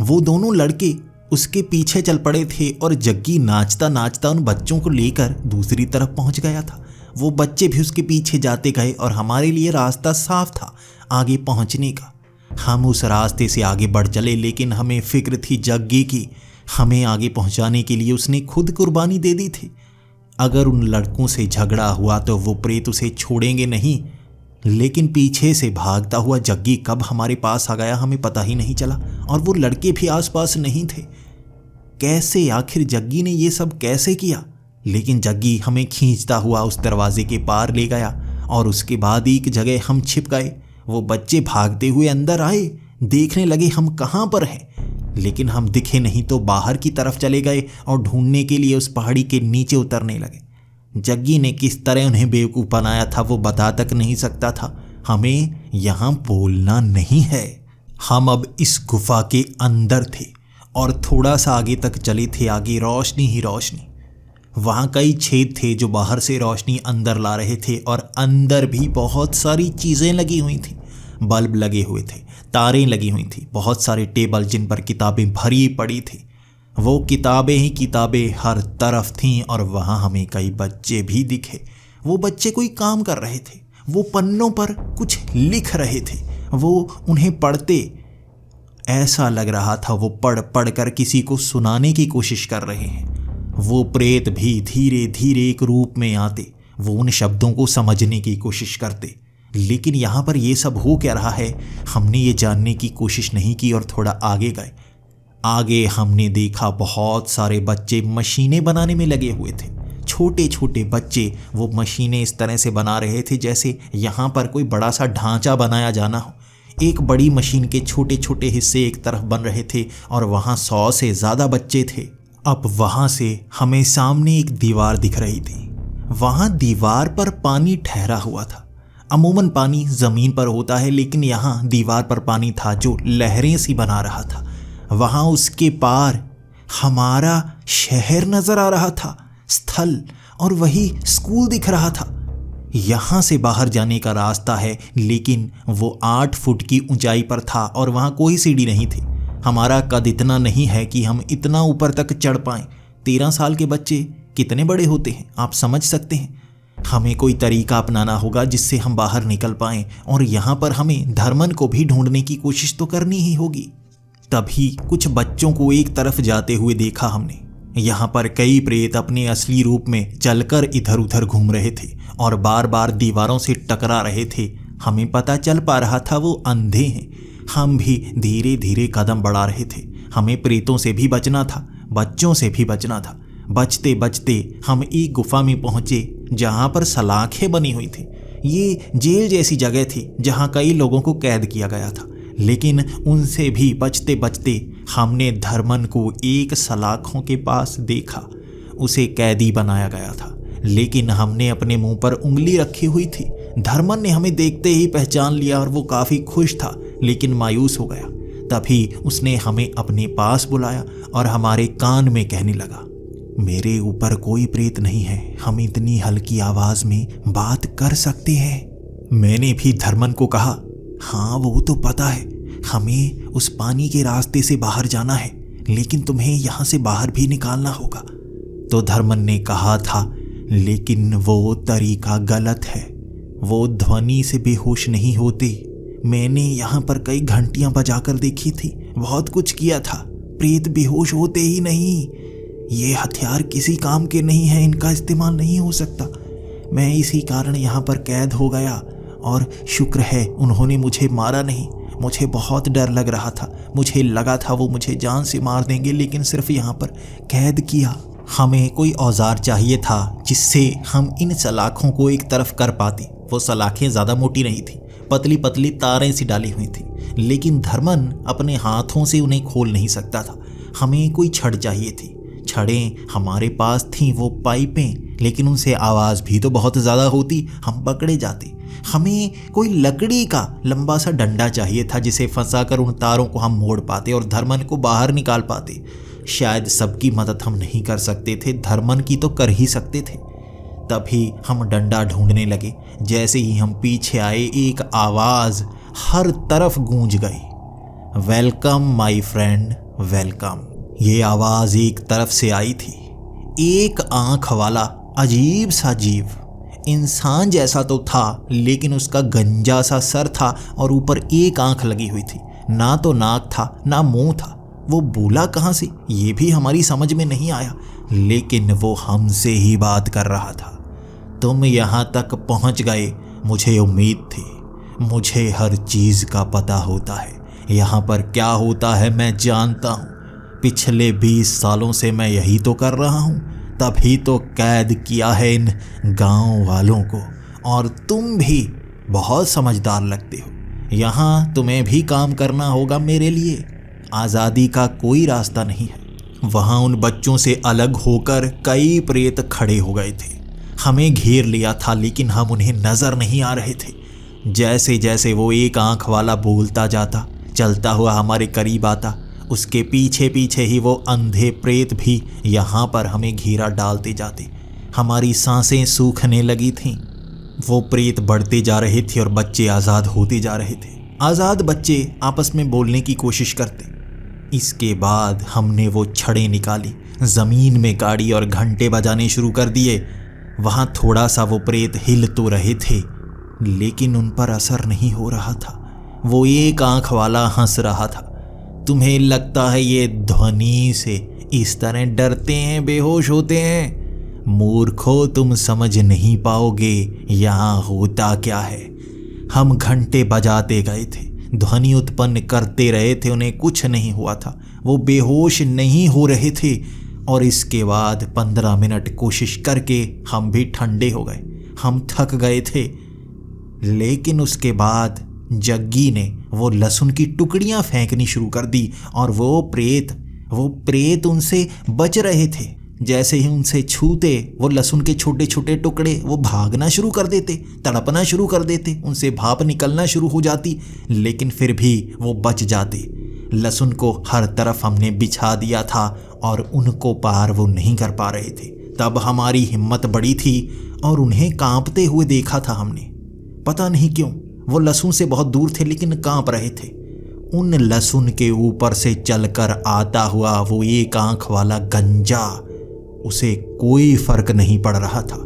वो दोनों लड़के उसके पीछे चल पड़े थे और जग्गी नाचता नाचता उन बच्चों को लेकर दूसरी तरफ पहुंच गया था। वो बच्चे भी उसके पीछे जाते गए और हमारे लिए रास्ता साफ था आगे पहुंचने का। हम उस रास्ते से आगे बढ़ चले, लेकिन हमें फिक्र थी जग्गी की। हमें आगे पहुंचाने के लिए उसने खुद कुर्बानी दे दी थी। अगर उन लड़कों से झगड़ा हुआ तो वो प्रेत उसे छोड़ेंगे नहीं, लेकिन पीछे से भागता हुआ जग्गी कब हमारे पास आ गया हमें पता ही नहीं चला, और वो लड़के भी आसपास नहीं थे। कैसे, आखिर जग्गी ने ये सब कैसे किया? लेकिन जग्गी हमें खींचता हुआ उस दरवाजे के पार ले गया और उसके बाद एक जगह हम छिप गए। वो बच्चे भागते हुए अंदर आए, देखने लगे हम कहाँ पर हैं, लेकिन हम दिखे नहीं तो बाहर की तरफ चले गए और ढूंढने के लिए उस पहाड़ी के नीचे उतरने लगे। जग्गी ने किस तरह उन्हें बेवकूफ़ बनाया था वो बता तक नहीं सकता था। हमें यहाँ बोलना नहीं है। हम अब इस गुफा के अंदर थे और थोड़ा सा आगे तक चले थे। आगे रोशनी ही रोशनी। वहाँ कई छेद थे जो बाहर से रोशनी अंदर ला रहे थे, और अंदर भी बहुत सारी चीज़ें लगी हुई थी। बल्ब लगे हुए थे, तारें लगी हुई थी, बहुत सारे टेबल जिन पर किताबें भरी पड़ी थी। वो किताबें ही किताबें हर तरफ थीं, और वहाँ हमें कई बच्चे भी दिखे। वो बच्चे कोई काम कर रहे थे, वो पन्नों पर कुछ लिख रहे थे, वो उन्हें पढ़ते। ऐसा लग रहा था वो पढ़ पढ़ कर किसी को सुनाने की कोशिश कर रहे हैं। वो प्रेत भी धीरे धीरे एक रूप में आते, वो उन शब्दों को समझने की कोशिश करते। लेकिन यहाँ पर ये सब हो क्या रहा है हमने ये जानने की कोशिश नहीं की और थोड़ा आगे गए। आगे हमने देखा बहुत सारे बच्चे मशीनें बनाने में लगे हुए थे। छोटे छोटे बच्चे वो मशीनें इस तरह से बना रहे थे जैसे यहाँ पर कोई बड़ा सा ढांचा बनाया जाना हो। एक बड़ी मशीन के छोटे छोटे हिस्से एक तरफ बन रहे थे और वहाँ 100 से ज़्यादा बच्चे थे। अब वहाँ से हमें सामने एक दीवार दिख रही थी। वहाँ दीवार पर पानी ठहरा हुआ था। अमूमन पानी ज़मीन पर होता है, लेकिन यहाँ दीवार पर पानी था जो लहरें सी बना रहा था। वहाँ उसके पार हमारा शहर नज़र आ रहा था, स्थल, और वही स्कूल दिख रहा था। यहाँ से बाहर जाने का रास्ता है, लेकिन वो 8 फुट की ऊंचाई पर था और वहाँ कोई सीढ़ी नहीं थी। हमारा कद इतना नहीं है कि हम इतना ऊपर तक चढ़ पाएं। 13 साल के बच्चे कितने बड़े होते हैं आप समझ सकते हैं। हमें कोई तरीका अपनाना होगा जिससे हम बाहर निकल पाएं, और यहाँ पर हमें धर्मन को भी ढूंढने की कोशिश तो करनी ही होगी। तभी कुछ बच्चों को एक तरफ जाते हुए देखा हमने। यहाँ पर कई प्रेत अपने असली रूप में चलकर इधर उधर घूम रहे थे और बार बार दीवारों से टकरा रहे थे। हमें पता चल पा रहा था वो अंधे हैं। हम भी धीरे धीरे कदम बढ़ा रहे थे। हमें प्रेतों से भी बचना था, बच्चों से भी बचना था। बचते बचते हम एक गुफा में पहुंचे जहां पर सलाखें बनी हुई थी। ये जेल जैसी जगह थी जहाँ कई लोगों को कैद किया गया था, लेकिन उनसे भी बचते बचते हमने धर्मन को एक सलाखों के पास देखा। उसे कैदी बनाया गया था, लेकिन हमने अपने मुंह पर उंगली रखी हुई थी। धर्मन ने हमें देखते ही पहचान लिया और वो काफ़ी खुश था, लेकिन मायूस हो गया। तभी उसने हमें अपने पास बुलाया और हमारे कान में कहने लगा, मेरे ऊपर कोई प्रेत नहीं है, हम इतनी हल्की आवाज़ में बात कर सकते हैं। मैंने भी धर्मन को कहा, हाँ वो तो पता है, हमें उस पानी के रास्ते से बाहर जाना है, लेकिन तुम्हें यहाँ से बाहर भी निकालना होगा। तो धर्मन ने कहा था, लेकिन वो तरीका गलत है, वो ध्वनि से बेहोश नहीं होते। मैंने यहाँ पर कई घंटियाँ बजाकर देखी थी, बहुत कुछ किया था, प्रेत बेहोश होते ही नहीं। ये हथियार किसी काम के नहीं है, इनका इस्तेमाल नहीं हो सकता। मैं इसी कारण यहाँ पर कैद हो गया और शुक्र है उन्होंने मुझे मारा नहीं। मुझे बहुत डर लग रहा था, मुझे लगा था वो मुझे जान से मार देंगे, लेकिन सिर्फ यहाँ पर कैद किया। हमें कोई औजार चाहिए था जिससे हम इन सलाखों को एक तरफ कर पाते। वो सलाखें ज़्यादा मोटी नहीं थी, पतली पतली तारें सी डाली हुई थी, लेकिन धर्मन अपने हाथों से उन्हें खोल नहीं सकता था। हमें कोई छड़ चाहिए थी। छड़ें हमारे पास थीं, वो पाइपें, लेकिन उनसे आवाज़ भी तो बहुत ज़्यादा होती, हम पकड़े जाते। हमें कोई लकड़ी का लंबा सा डंडा चाहिए था जिसे फंसाकर उन तारों को हम मोड़ पाते और धर्मन को बाहर निकाल पाते। शायद सबकी मदद हम नहीं कर सकते थे, धर्मन की तो कर ही सकते थे। तभी हम डंडा ढूंढने लगे। जैसे ही हम पीछे आए, एक आवाज़ हर तरफ गूंज गई, वेलकम माय फ्रेंड, वेलकम। ये आवाज़ एक तरफ से आई थी। एक आंख वाला अजीब सा जीव, इंसान जैसा तो था, लेकिन उसका गंजा सा सर था और ऊपर एक आंख लगी हुई थी। ना तो नाक था, ना मुंह था। वो बोला कहाँ से ये भी हमारी समझ में नहीं आया, लेकिन वो हमसे ही बात कर रहा था। तुम यहाँ तक पहुँच गए, मुझे उम्मीद थी। मुझे हर चीज़ का पता होता है, यहाँ पर क्या होता है मैं जानता हूँ। पिछले 20 सालों से मैं यही तो कर रहा हूँ, तभी तो कैद किया है इन गांव वालों को। और तुम भी बहुत समझदार लगते हो, यहाँ तुम्हें भी काम करना होगा मेरे लिए। आज़ादी का कोई रास्ता नहीं है। वहाँ उन बच्चों से अलग होकर कई प्रेत खड़े हो गए थे। हमें घेर लिया था, लेकिन हम उन्हें नज़र नहीं आ रहे थे। जैसे जैसे वो एक आंख वाला बोलता जाता, चलता हुआ हमारे करीब आता, उसके पीछे पीछे ही वो अंधे प्रेत भी यहाँ पर हमें घेरा डालते जाते। हमारी सांसें सूखने लगी थीं। वो प्रेत बढ़ते जा रहे थे और बच्चे आज़ाद होते जा रहे थे। आज़ाद बच्चे आपस में बोलने की कोशिश करते। इसके बाद हमने वो छड़ें निकाली, ज़मीन में गाड़ी और घंटे बजाने शुरू कर दिए। वहाँ थोड़ा सा वो प्रेत हिल तो रहे थे, लेकिन उन पर असर नहीं हो रहा था। वो एक आंख वाला हंस रहा था। तुम्हें लगता है ये ध्वनि से इस तरह डरते हैं, बेहोश होते हैं? मूर्खो, तुम समझ नहीं पाओगे यहाँ होता क्या है। हम घंटे बजाते गए थे, ध्वनि उत्पन्न करते रहे थे, उन्हें कुछ नहीं हुआ था। वो बेहोश नहीं हो रहे थे। और इसके बाद 15 मिनट कोशिश करके हम भी ठंडे हो गए, हम थक गए थे। लेकिन उसके बाद जग्गी ने वो लहसुन की टुकड़ियां फेंकनी शुरू कर दी और वो प्रेत उनसे बच रहे थे। जैसे ही उनसे छूते, वो लहसुन के छोटे छोटे टुकड़े वो भागना शुरू कर देते, तड़पना शुरू कर देते, उनसे भाप निकलना शुरू हो जाती, लेकिन फिर भी वो बच जाते। लहसुन को हर तरफ हमने बिछा दिया था और उनको पार वो नहीं कर पा रहे थे। तब हमारी हिम्मत बढ़ी थी और उन्हें कांपते हुए देखा था हमने। पता नहीं क्यों वो लहसुन से बहुत दूर थे, लेकिन कांप रहे थे। उन लहसुन के ऊपर से चलकर आता हुआ वो एक आंख वाला गंजा, उसे कोई फर्क नहीं पड़ रहा था।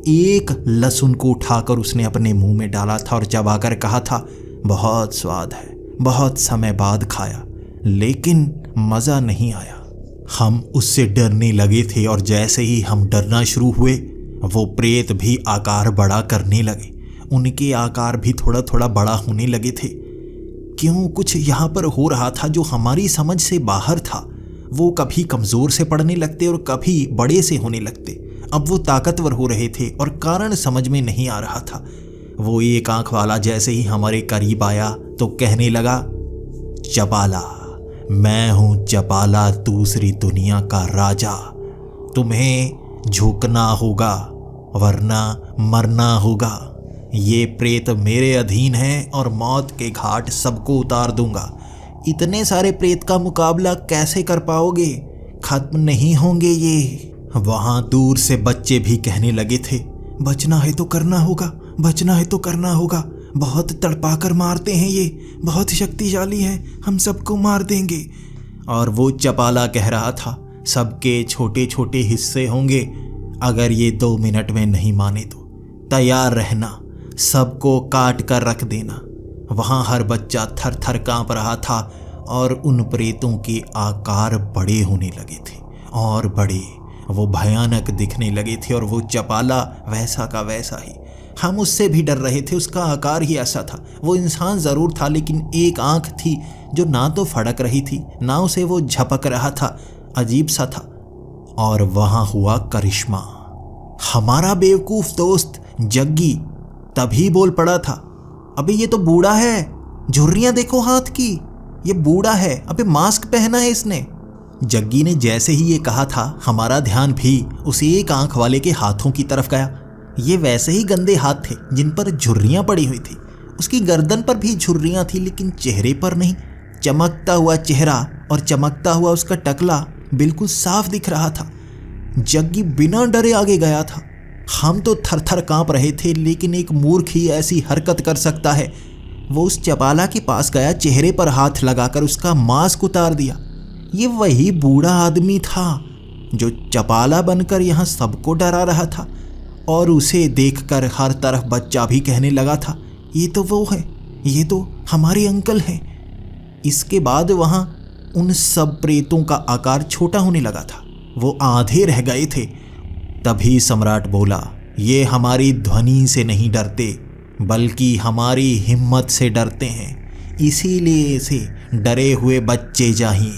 एक लहसुन को उठाकर उसने अपने मुंह में डाला था और चबाकर कहा था, बहुत स्वाद है, बहुत समय बाद खाया, लेकिन मज़ा नहीं आया। हम उससे डरने लगे थे और जैसे ही हम डरना शुरू हुए, वो प्रेत भी आकार बड़ा करने लगे। उनके आकार भी थोड़ा थोड़ा बड़ा होने लगे थे। क्यों कुछ यहाँ पर हो रहा था जो हमारी समझ से बाहर था। वो कभी कमज़ोर से पड़ने लगते और कभी बड़े से होने लगते। अब वो ताकतवर हो रहे थे और कारण समझ में नहीं आ रहा था। वो एक आंख वाला जैसे ही हमारे करीब आया तो कहने लगा, चपाला, मैं हूं चपाला, दूसरी दुनिया का राजा। तुम्हें झुकना होगा वरना मरना होगा। ये प्रेत मेरे अधीन है और मौत के घाट सबको उतार दूंगा। इतने सारे प्रेत का मुकाबला कैसे कर पाओगे? खत्म नहीं होंगे ये। वहां दूर से बच्चे भी कहने लगे थे, बचना है तो करना होगा, बचना है तो करना होगा। बहुत तड़पाकर मारते हैं ये, बहुत शक्तिशाली हैं, हम सबको मार देंगे। और वो चपाला कह रहा था, सबके छोटे छोटे हिस्से होंगे, अगर ये 2 मिनट में नहीं माने तो तैयार रहना, सबको काट कर रख देना। वहाँ हर बच्चा थर थर काँप रहा था और उन प्रेतों के आकार बड़े होने लगे थे और बड़े, वो भयानक दिखने लगे थे। और वो चपाला वैसा का वैसा ही, हम उससे भी डर रहे थे, उसका आकार ही ऐसा था। वो इंसान ज़रूर था लेकिन एक आंख थी जो ना तो फड़क रही थी ना उसे वो झपक रहा था, अजीब सा था। और वहाँ हुआ करिश्मा। हमारा बेवकूफ़ दोस्त जग्गी तभी बोल पड़ा था, अबे ये तो बूढ़ा है, झुर्रियाँ देखो हाथ की, ये बूढ़ा है, अबे मास्क पहना है इसने। जग्गी ने जैसे ही ये कहा था हमारा ध्यान भी उस एक आंख वाले के हाथों की तरफ गया। ये वैसे ही गंदे हाथ थे जिन पर झुर्रियाँ पड़ी हुई थी। उसकी गर्दन पर भी झुर्रियाँ थी लेकिन चेहरे पर नहीं। चमकता हुआ चेहरा और चमकता हुआ उसका टकला बिल्कुल साफ दिख रहा था। जग्गी बिना डरे आगे गया था। हम तो थर थर काँप रहे थे लेकिन एक मूर्ख ही ऐसी हरकत कर सकता है। वो उस चपाला के पास गया, चेहरे पर हाथ लगाकर उसका मास्क उतार दिया। ये वही बूढ़ा आदमी था जो चपाला बनकर यहाँ सबको डरा रहा था। और उसे देखकर हर तरफ बच्चा भी कहने लगा था, ये तो वो है, ये तो हमारे अंकल हैं। इसके बाद वहाँ उन सब प्रेतों का आकार छोटा होने लगा था, वो आधे रह गए थे। तभी सम्राट बोला, ये हमारी ध्वनि से नहीं डरते बल्कि हमारी हिम्मत से डरते हैं, इसीलिए इसे डरे हुए बच्चे चाहिए।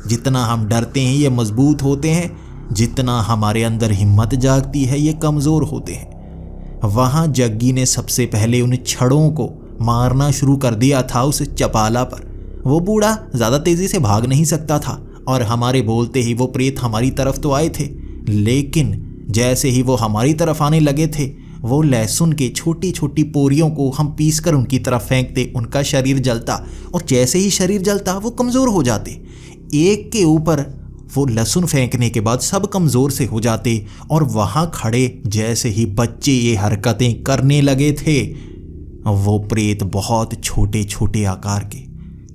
जितना हम डरते हैं ये मजबूत होते हैं, जितना हमारे अंदर हिम्मत जागती है ये कमज़ोर होते हैं। वहाँ जग्गी ने सबसे पहले उन छड़ों को मारना शुरू कर दिया था उस चपाला पर। वो बूढ़ा ज़्यादा तेज़ी से भाग नहीं सकता था और हमारे बोलते ही वो प्रेत हमारी तरफ तो आए थे, लेकिन जैसे ही वो हमारी तरफ आने लगे थे वो लहसुन के छोटी छोटी पोरियों को हम पीसकर उनकी तरफ फेंकते, उनका शरीर जलता और जैसे ही शरीर जलता वो कमज़ोर हो जाते। एक के ऊपर वो लहसुन फेंकने के बाद सब कमज़ोर से हो जाते। और वहाँ खड़े जैसे ही बच्चे ये हरकतें करने लगे थे, वो प्रेत बहुत छोटे छोटे आकार के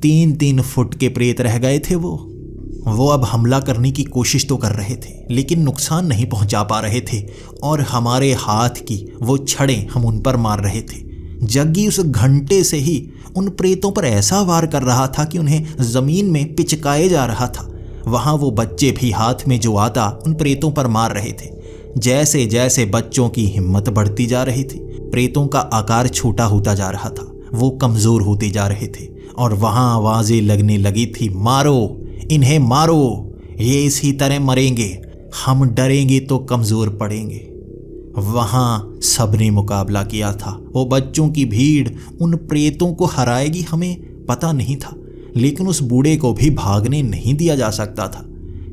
3-3 फुट के प्रेत रह गए थे। वो अब हमला करने की कोशिश तो कर रहे थे लेकिन नुकसान नहीं पहुंचा पा रहे थे और हमारे हाथ की वो छड़ें हम उन पर मार रहे थे। जग्गी उस घंटे से ही उन प्रेतों पर ऐसा वार कर रहा था कि उन्हें ज़मीन में पिचकाए जा रहा था। वहाँ वो बच्चे भी हाथ में जो आता उन प्रेतों पर मार रहे थे। जैसे जैसे बच्चों की हिम्मत बढ़ती जा रही थी, प्रेतों का आकार छोटा होता जा रहा था, वो कमज़ोर होते जा रहे थे और वहाँ आवाज़ें लगने लगी थी, मारो इन्हें, मारो, ये इसी तरह मरेंगे, हम डरेंगे तो कमज़ोर पड़ेंगे। वहाँ सबने मुकाबला किया था। वो बच्चों की भीड़ उन प्रेतों को हराएगी हमें पता नहीं था, लेकिन उस बूढ़े को भी भागने नहीं दिया जा सकता था।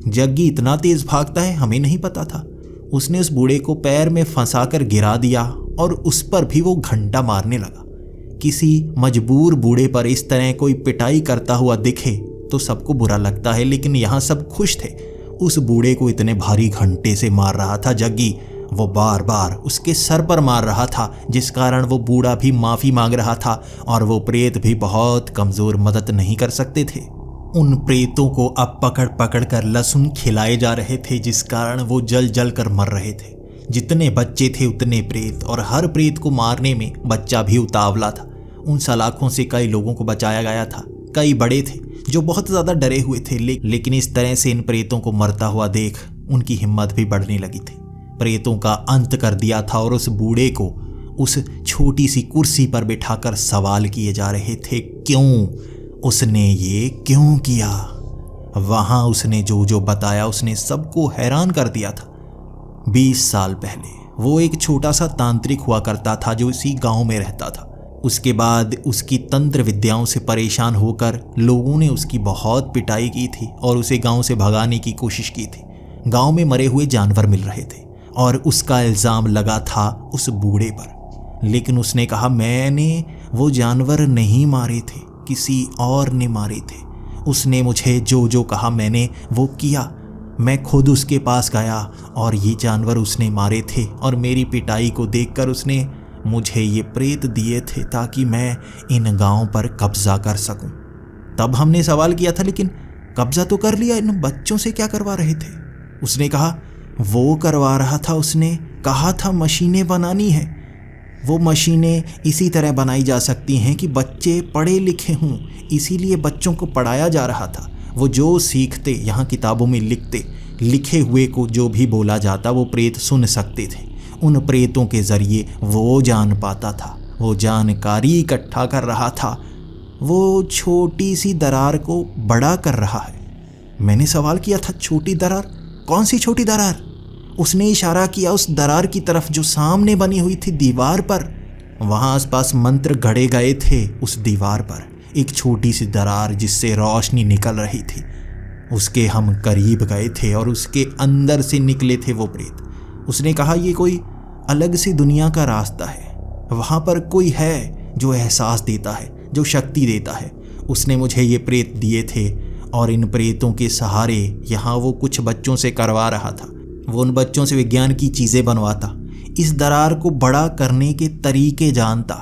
जग्गी इतना तेज़ भागता है हमें नहीं पता था। उसने उस बूढ़े को पैर में फंसाकर गिरा दिया और उस पर भी वो घंटा मारने लगा। किसी मजबूर बूढ़े पर इस तरह कोई पिटाई करता हुआ दिखे तो सबको बुरा लगता है, लेकिन यहाँ सब खुश थे। उस बूढ़े को इतने भारी घंटे से मार रहा था जग्गी, वो बार बार उसके सर पर मार रहा था, जिस कारण वो बूढ़ा भी माफ़ी मांग रहा था और वो प्रेत भी बहुत कमज़ोर, मदद नहीं कर सकते थे। उन प्रेतों को अब पकड़ पकड़ कर लहसुन खिलाए जा रहे थे, जिस कारण वो जल जल कर मर रहे थे। जितने बच्चे थे उतने प्रेत, और हर प्रेत को मारने में बच्चा भी उतावला था। उन सलाखों से कई लोगों को बचाया गया था। कई बड़े थे जो बहुत ज़्यादा डरे हुए थे, लेकिन इस तरह से इन प्रेतों को मरता हुआ देख उनकी हिम्मत भी बढ़ने लगी थी। प्रेतों का अंत कर दिया था और उस बूढ़े को उस छोटी सी कुर्सी पर बिठाकर सवाल किए जा रहे थे, क्यों उसने ये क्यों किया। वहाँ उसने जो जो बताया उसने सबको हैरान कर दिया था। 20 साल पहले वो एक छोटा सा तांत्रिक हुआ करता था जो इसी गांव में रहता था। उसके बाद उसकी तंत्र विद्याओं से परेशान होकर लोगों ने उसकी बहुत पिटाई की थी और उसे गांव से भगाने की कोशिश की थी। गांव में मरे हुए जानवर मिल रहे थे और उसका इल्ज़ाम लगा था उस बूढ़े पर, लेकिन उसने कहा मैंने वो जानवर नहीं मारे थे, किसी और ने मारे थे। उसने मुझे जो जो कहा मैंने वो किया। मैं खुद उसके पास गया और ये जानवर उसने मारे थे और मेरी पिटाई को देखकर उसने मुझे ये प्रेत दिए थे ताकि मैं इन गांव पर कब्जा कर सकूं। तब हमने सवाल किया था लेकिन कब्जा तो कर लिया, इन बच्चों से क्या करवा रहे थे? उसने कहा वो करवा रहा था, उसने कहा था मशीनें बनानी है। वो मशीनें इसी तरह बनाई जा सकती हैं कि बच्चे पढ़े लिखे हों, इसीलिए बच्चों को पढ़ाया जा रहा था। वो जो सीखते, यहाँ किताबों में लिखे हुए को जो भी बोला जाता वो प्रेत सुन सकते थे। उन प्रेतों के ज़रिए वो जान पाता था, वो जानकारी इकट्ठा कर रहा था। वो छोटी सी दरार को बड़ा कर रहा है। मैंने सवाल किया था छोटी दरार? कौन सी छोटी दरार? उसने इशारा किया उस दरार की तरफ जो सामने बनी हुई थी दीवार पर। वहाँ आसपास मंत्र गढ़े गए थे उस दीवार पर। एक छोटी सी दरार जिससे रोशनी निकल रही थी। उसके हम करीब गए थे और उसके अंदर से निकले थे वो प्रेत। उसने कहा ये कोई अलग सी दुनिया का रास्ता है, वहाँ पर कोई है जो एहसास देता है, जो शक्ति देता है। उसने मुझे ये प्रेत दिए थे और इन प्रेतों के सहारे यहाँ वो कुछ बच्चों से करवा रहा था। वो उन बच्चों से विज्ञान की चीज़ें बनवाता, इस दरार को बड़ा करने के तरीके जानता।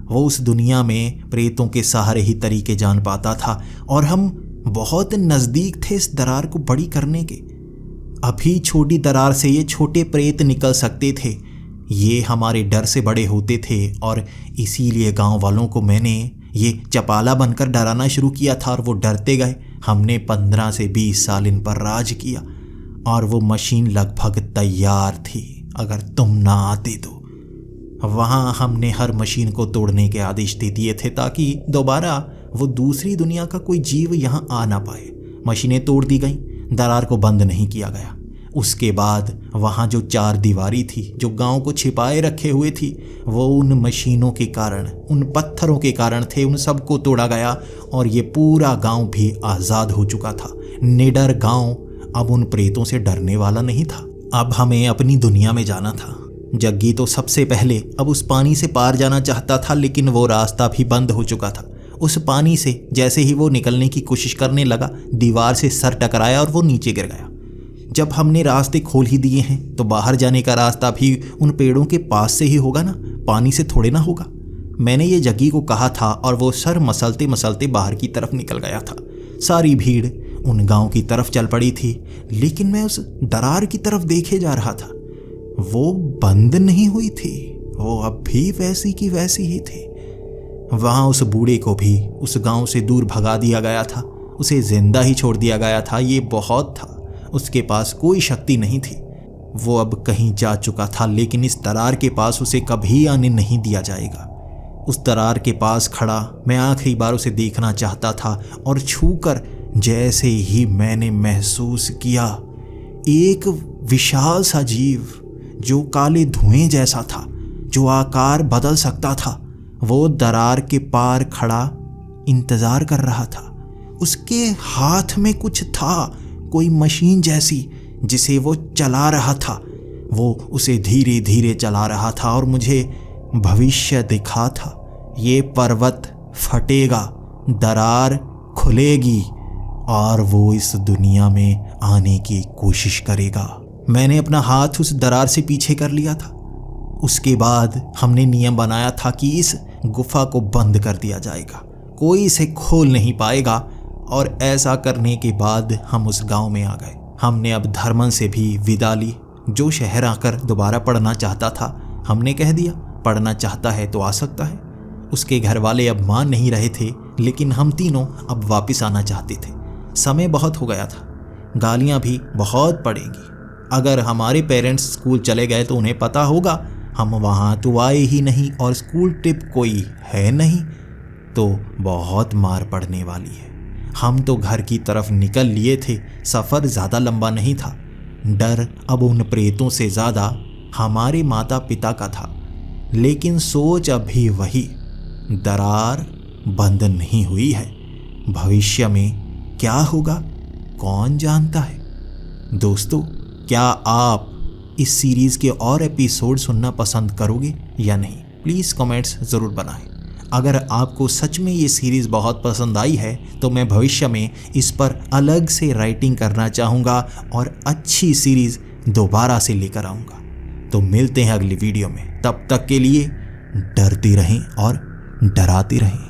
वो उस दुनिया में प्रेतों के सहारे ही तरीके जान पाता था और हम बहुत नज़दीक थे इस दरार को बड़ी करने के। अभी छोटी दरार से ये छोटे प्रेत निकल सकते थे। ये हमारे डर से बड़े होते थे और इसीलिए गांव वालों को मैंने ये चपाला बनकर डराना शुरू किया था और वो डरते गए। हमने 15 से 20 साल इन पर राज किया और वो मशीन लगभग तैयार थी अगर तुम ना आते तो। वहाँ हमने हर मशीन को तोड़ने के आदेश दे दिए थे ताकि दोबारा वो दूसरी दुनिया का कोई जीव यहाँ आ ना पाए। मशीनें तोड़ दी गईं, दरार को बंद नहीं किया गया। उसके बाद वहाँ जो 4 दीवारी थी जो गांव को छिपाए रखे हुए थी, वो उन मशीनों के कारण, उन पत्थरों के कारण थे। उन सबको तोड़ा गया और ये पूरा गांव भी आज़ाद हो चुका था। निडर गांव अब उन प्रेतों से डरने वाला नहीं था। अब हमें अपनी दुनिया में जाना था। जग्गी तो सबसे पहले अब उस पानी से पार जाना चाहता था, लेकिन वो रास्ता भी बंद हो चुका था। उस पानी से जैसे ही वो निकलने की कोशिश करने लगा, दीवार से सर टकराया और वो नीचे गिर गया। जब हमने रास्ते खोल ही दिए हैं तो बाहर जाने का रास्ता भी उन पेड़ों के पास से ही होगा ना, पानी से थोड़े ना होगा। मैंने ये जग्गी को कहा था और वो सर मसलते मसलते बाहर की तरफ निकल गया था। सारी भीड़ उन गांव की तरफ चल पड़ी थी, लेकिन मैं उस दरार की तरफ देखे जा रहा था। वो बंद नहीं हुई थी, वो अब भी वैसी की वैसी ही थी। वहाँ उस बूढ़े को भी उस गांव से दूर भगा दिया गया था, उसे जिंदा ही छोड़ दिया गया था। ये बहुत था, उसके पास कोई शक्ति नहीं थी। वो अब कहीं जा चुका था, लेकिन इस दरार के पास उसे कभी आने नहीं दिया जाएगा। उस दरार के पास खड़ा मैं आखिरी बार उसे देखना चाहता था और छूकर जैसे ही मैंने महसूस किया, एक विशाल सा जीव जो काले धुएं जैसा था, जो आकार बदल सकता था, वो दरार के पार खड़ा इंतजार कर रहा था। उसके हाथ में कुछ था, कोई मशीन जैसी, जिसे वो चला रहा था। वो उसे धीरे धीरे चला रहा था और मुझे भविष्य दिखा था। ये पर्वत फटेगा, दरार खुलेगी और वो इस दुनिया में आने की कोशिश करेगा। मैंने अपना हाथ उस दरार से पीछे कर लिया था। उसके बाद हमने नियम बनाया था कि इस गुफा को बंद कर दिया जाएगा, कोई इसे खोल नहीं पाएगा। और ऐसा करने के बाद हम उस गांव में आ गए। हमने अब धर्मन से भी विदा ली, जो शहर आकर दोबारा पढ़ना चाहता था। हमने कह दिया पढ़ना चाहता है तो आ सकता है। उसके घर वाले अब मान नहीं रहे थे, लेकिन हम तीनों अब वापस आना चाहते थे। समय बहुत हो गया था, गालियाँ भी बहुत पड़ेंगी। अगर हमारे पेरेंट्स स्कूल चले गए तो उन्हें पता होगा हम वहाँ तो आए ही नहीं और स्कूल ट्रिप कोई है नहीं, तो बहुत मार पड़ने वाली है। हम तो घर की तरफ निकल लिए थे, सफ़र ज़्यादा लंबा नहीं था। डर अब उन प्रेतों से ज़्यादा हमारे माता पिता का था, लेकिन सोच अभी वही, दरार बंद नहीं हुई है। भविष्य में क्या होगा कौन जानता है। दोस्तों, क्या आप इस सीरीज़ के और एपिसोड सुनना पसंद करोगे या नहीं? प्लीज़ कमेंट्स ज़रूर बनाएं। अगर आपको सच में ये सीरीज़ बहुत पसंद आई है तो मैं भविष्य में इस पर अलग से राइटिंग करना चाहूँगा और अच्छी सीरीज़ दोबारा से लेकर आऊँगा। तो मिलते हैं अगली वीडियो में, तब तक के लिए डरते रहें और डराते रहें।